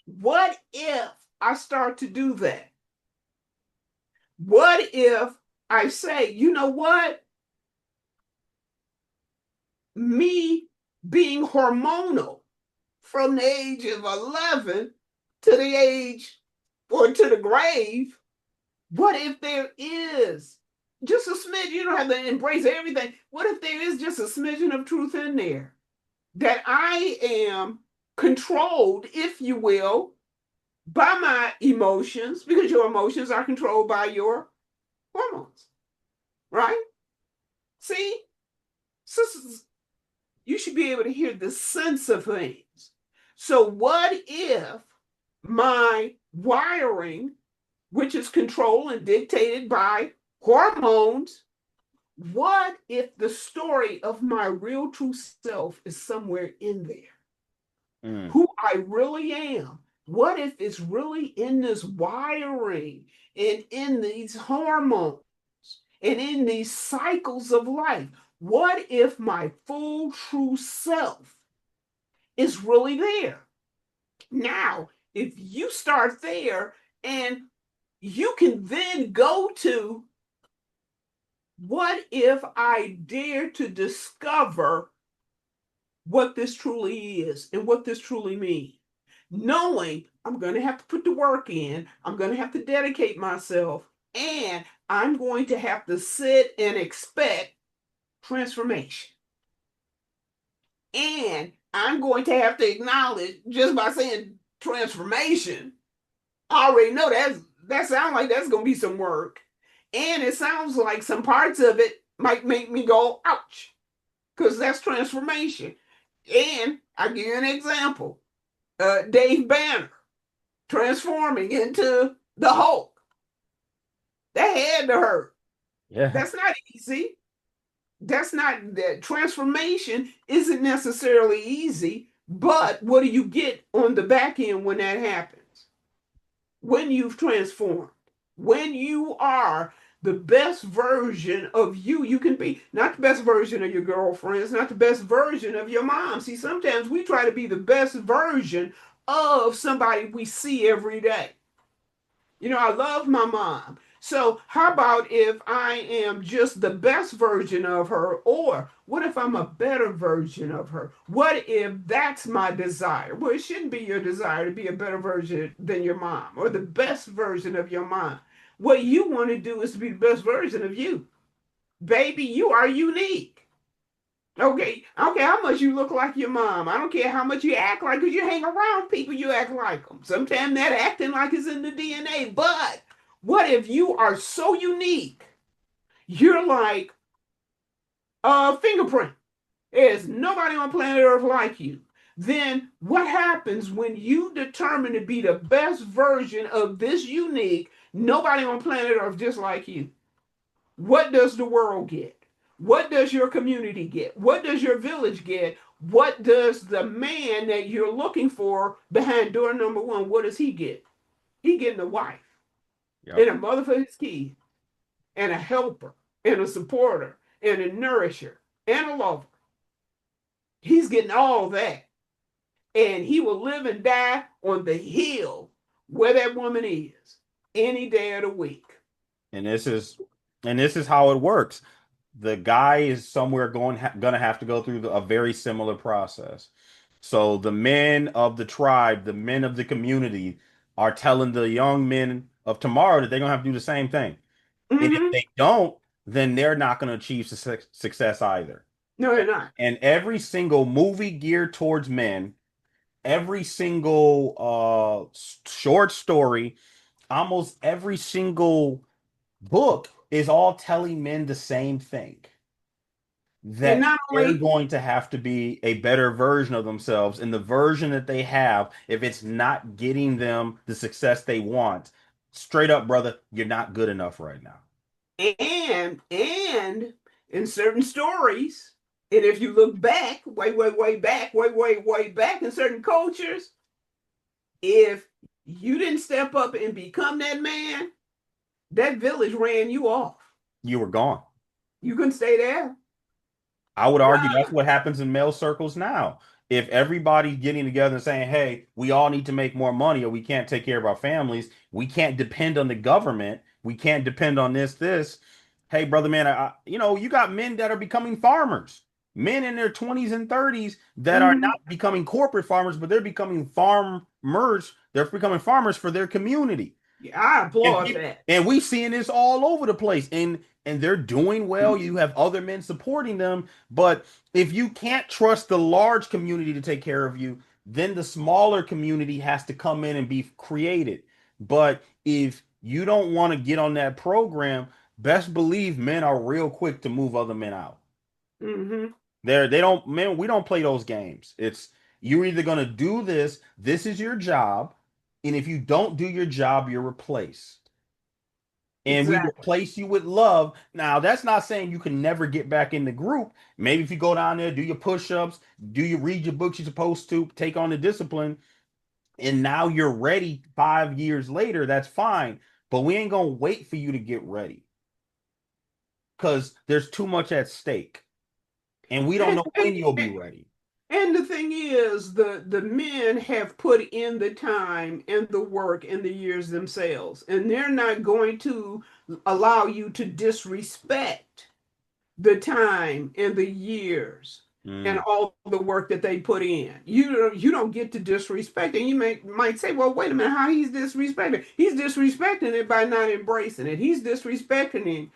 Speaker 2: What if I start to do that? What if I say, you know what? Me being hormonal from the age of 11 to the age or to the grave, what if there is just a smidge? You don't have to embrace everything. What if there is just a smidgen of truth in there? That I am controlled, if you will, by my emotions, because your emotions are controlled by your hormones, right? See, sisters, you should be able to hear the sense of things. So, what if my wiring, which is controlled and dictated by hormones, what if the story of my real true self is somewhere in there?
Speaker 1: Mm.
Speaker 2: Who I really am? What if it's really in this wiring and in these hormones and in these cycles of life? What if my full true self is really there? Now, if you start there and you can then go to, what if I dare to discover what this truly is and what this truly means? Knowing I'm going to have to put the work in, I'm going to have to dedicate myself, and I'm going to have to sit and expect transformation. And I'm going to have to acknowledge, just by saying transformation, I already know that sounds like that's going to be some work. And it sounds like some parts of it might make me go, ouch, because that's transformation. And I'll give you an example. Dave Banner transforming into the Hulk. That had to hurt.
Speaker 1: Yeah.
Speaker 2: That's not easy. That's not that transformation isn't necessarily easy, but what do you get on the back end when that happens? When you've transformed, when you are the best version of you can be, not the best version of your girlfriends, not the best version of your mom. See, sometimes we try to be the best version of somebody we see every day. You know, I love my mom. So, how about if I am just the best version of her? Or what if I'm a better version of her? What if that's my desire? Well, it shouldn't be your desire to be a better version than your mom or the best version of your mom. What you want to do is to be the best version of you. Baby, you are unique. Okay, I don't care how much you look like your mom. I don't care how much you act like, because you hang around people, you act like them. Sometimes that acting like is in the DNA. But what if you are so unique? You're like a fingerprint. There's nobody on planet Earth like you. Then what happens when you determine to be the best version of this unique, nobody on planet Earth just like you? What does the world get? What does your community get? What does your village get? What does the man that you're looking for behind door number one, what does he get? He getting a wife
Speaker 1: Yep.
Speaker 2: and a mother for his kids and a helper and a supporter and a nourisher and a lover. He's getting all that. And he will live and die on the hill where that woman is any day of the week.
Speaker 1: And this is how it works. The guy is somewhere gonna have to go through a very similar process. So the men of the tribe, the men of the community, are telling the young men of tomorrow that they're gonna have to do the same thing. And if
Speaker 2: Hmm.
Speaker 1: they don't, then they're not gonna achieve success either.
Speaker 2: No, they're not.
Speaker 1: And every single movie geared towards men, every single short story, almost every single book is all telling men the same thing,
Speaker 2: And
Speaker 1: that
Speaker 2: not
Speaker 1: they're
Speaker 2: only,
Speaker 1: going to have to be a better version of themselves. And the version that they have, if it's not getting them the success they want, straight up, brother, you're not good enough right now.
Speaker 2: and in certain stories, and if you look back, way back, way back in certain cultures, if you didn't step up and become that man, that village ran you off.
Speaker 1: You were gone.
Speaker 2: You couldn't stay there.
Speaker 1: I would argue
Speaker 2: No.
Speaker 1: that's what happens in male circles now. If everybody's getting together and saying, hey, we all need to make more money or we can't take care of our families, we can't depend on the government, we can't depend on this. Hey, brother, man, you got men that are becoming farmers, men in their 20s and 30s that are
Speaker 2: Mm-hmm.
Speaker 1: not becoming corporate farmers, but they're becoming farmers. They're becoming farmers for their community.
Speaker 2: Yeah, I
Speaker 1: And
Speaker 2: applaud
Speaker 1: people,
Speaker 2: that.
Speaker 1: and we seeing this all over the place. And they're doing well. You have other men supporting them. But if you can't trust the large community to take care of you, then the smaller community has to come in and be created. But if you don't want to get on that program, best believe men are real quick to move other men out.
Speaker 2: Mm-hmm.
Speaker 1: They don't, man, we don't play those games. It's you're either gonna do this, this is your job, and if you don't do your job, you're replaced, and we
Speaker 2: Exactly.
Speaker 1: replace you with love. Now, that's not saying you can never get back in the group. Maybe if you go down there, do your push-ups, do you read your books you're supposed to, take on the discipline, and now you're ready 5 years later, that's fine. But we ain't gonna wait for you to get ready because there's too much at stake, and we don't
Speaker 2: And,
Speaker 1: know
Speaker 2: and,
Speaker 1: when you'll be ready.
Speaker 2: and the thing is, the men have put in the time and the work and the years themselves, and they're not going to allow you to disrespect the time and the years and
Speaker 1: Mm.
Speaker 2: all the work that they put in. You don't get to disrespect it. And you might say, well, wait a minute, how he's disrespecting? He's disrespecting it by not embracing it. He's disrespecting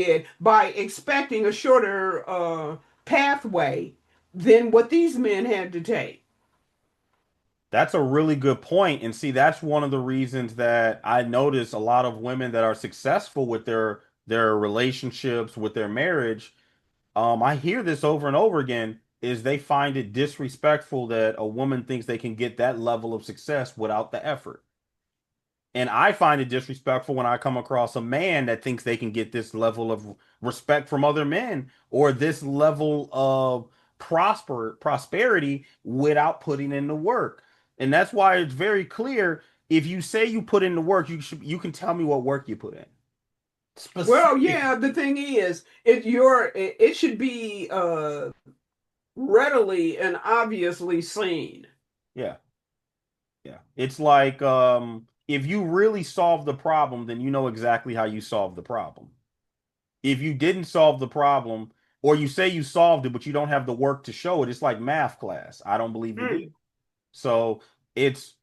Speaker 2: it by expecting a shorter pathway than what these men had to take.
Speaker 1: That's a really good point. And see, that's one of the reasons that I notice a lot of women that are successful with their relationships, with their marriage. I hear this over and over again, is they find it disrespectful that a woman thinks they can get that level of success without the effort. And I find it disrespectful when I come across a man that thinks they can get this level of respect from other men or this level of prosperity without putting in the work. And that's why it's very clear. If you say you put in the work, you can tell me what work you put in.
Speaker 2: Well,
Speaker 1: Specific.
Speaker 2: yeah, the thing is, it should be readily and obviously seen.
Speaker 1: Yeah. Yeah. It's like if you really solve the problem, then you know exactly how you solve the problem. If you didn't solve the problem, or you say you solved it, but you don't have the work to show it, it's like math class. I don't believe you did.
Speaker 2: Mm,
Speaker 1: So it's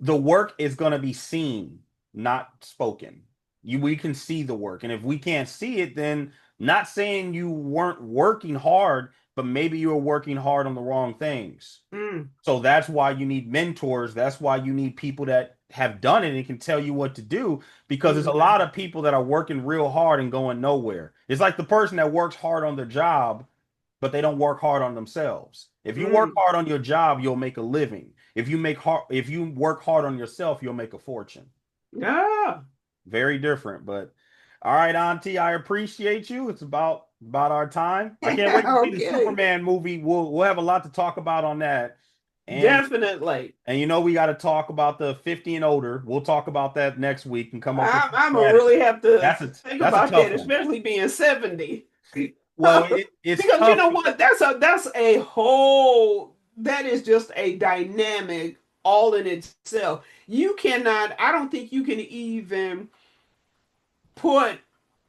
Speaker 1: the work is going to be seen, not spoken. We can see the work. And if we can't see it, then not saying you weren't working hard, but maybe you were working hard on the wrong things.
Speaker 2: mm,
Speaker 1: So that's why you need mentors. That's why you need people that have done it and can tell you what to do, because there's a lot
Speaker 2: exactly.
Speaker 1: of people that are working real hard and going nowhere. It's like the person that works hard on their job, but they don't work hard on themselves. If you work
Speaker 2: Mm.
Speaker 1: hard on your job, you'll make a living. If you work hard on yourself, you'll make a fortune.
Speaker 2: Yeah.
Speaker 1: Very different, but all right, Auntie, I appreciate you. It's about our time. I can't wait to see the
Speaker 2: Okay.
Speaker 1: Superman movie. We'll have a lot to talk about on that. And
Speaker 2: Definitely.
Speaker 1: we got to talk about the 50 and older. We'll talk about that next week and come up with some
Speaker 2: I'm gonna really
Speaker 1: strategy.
Speaker 2: have to
Speaker 1: That's a
Speaker 2: think
Speaker 1: that's a
Speaker 2: about
Speaker 1: tough
Speaker 2: that,
Speaker 1: one.
Speaker 2: especially being 70.
Speaker 1: Well, it's
Speaker 2: Because you
Speaker 1: tough.
Speaker 2: know what? That's a whole that is just a dynamic all in itself. You cannot, I don't think you can even put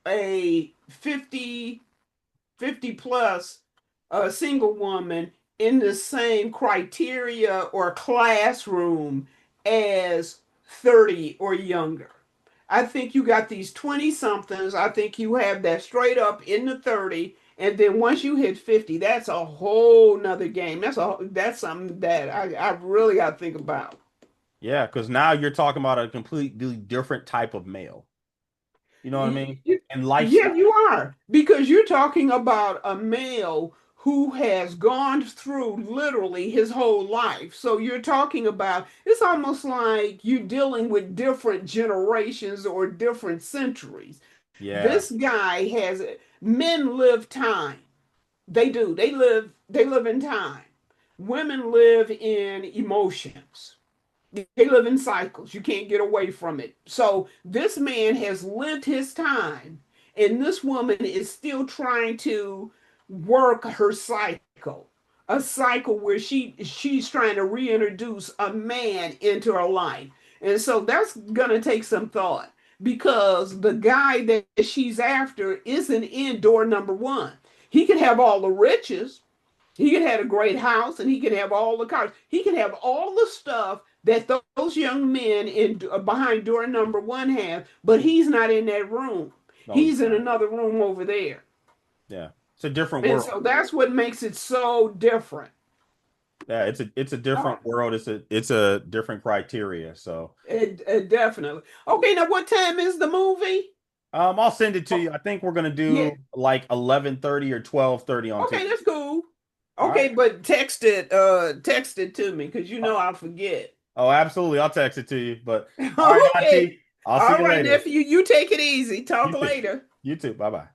Speaker 2: a 50 plus a single woman in the same criteria or classroom as 30 or younger. I think you got these 20 somethings. I think you have that straight up in the 30. And then once you hit 50, that's a whole nother game. That's something that I really got to think about.
Speaker 1: Yeah, because now you're talking about a completely different type of male. You know what I mean? And
Speaker 2: Yeah,
Speaker 1: lifestyle.
Speaker 2: you are. Because you're talking about a male who has gone through literally his whole life. So you're talking about it's almost like you're dealing with different generations or different centuries.
Speaker 1: Yeah,
Speaker 2: This guy has men live time. They do. They live in time. Women live in emotions. They live in cycles. You can't get away from it. So this man has lived his time, and this woman is still trying to work her cycle. A cycle where she's trying to reintroduce a man into her life. And so that's gonna take some thought because the guy that she's after isn't in door number one. He can have all the riches, he can have a great house, and he can have all the cars. He can have all the stuff that those young men in behind door number one have, but he's not in that room.
Speaker 1: no, he's
Speaker 2: He's in
Speaker 1: not.
Speaker 2: another room over there.
Speaker 1: Yeah, it's a different
Speaker 2: And
Speaker 1: world.
Speaker 2: so that's what makes it so different.
Speaker 1: Yeah, it's a
Speaker 2: Oh,
Speaker 1: different world. It's a different criteria. So,
Speaker 2: definitely. Okay, now what time is the movie?
Speaker 1: I'll send it to
Speaker 2: Oh,
Speaker 1: you. I think we're gonna
Speaker 2: yeah.
Speaker 1: do like 11:30 or 12:30 on
Speaker 2: Okay,
Speaker 1: Tuesday.
Speaker 2: that's cool.
Speaker 1: All right.
Speaker 2: Okay, but text it to me because you know I'll forget.
Speaker 1: Oh, absolutely. I'll text it to you. But all right,
Speaker 2: Okay.
Speaker 1: Auntie, I'll see
Speaker 2: All
Speaker 1: you
Speaker 2: right,
Speaker 1: later.
Speaker 2: nephew. You take it easy. Talk
Speaker 1: You too.
Speaker 2: later.
Speaker 1: You too. Bye bye.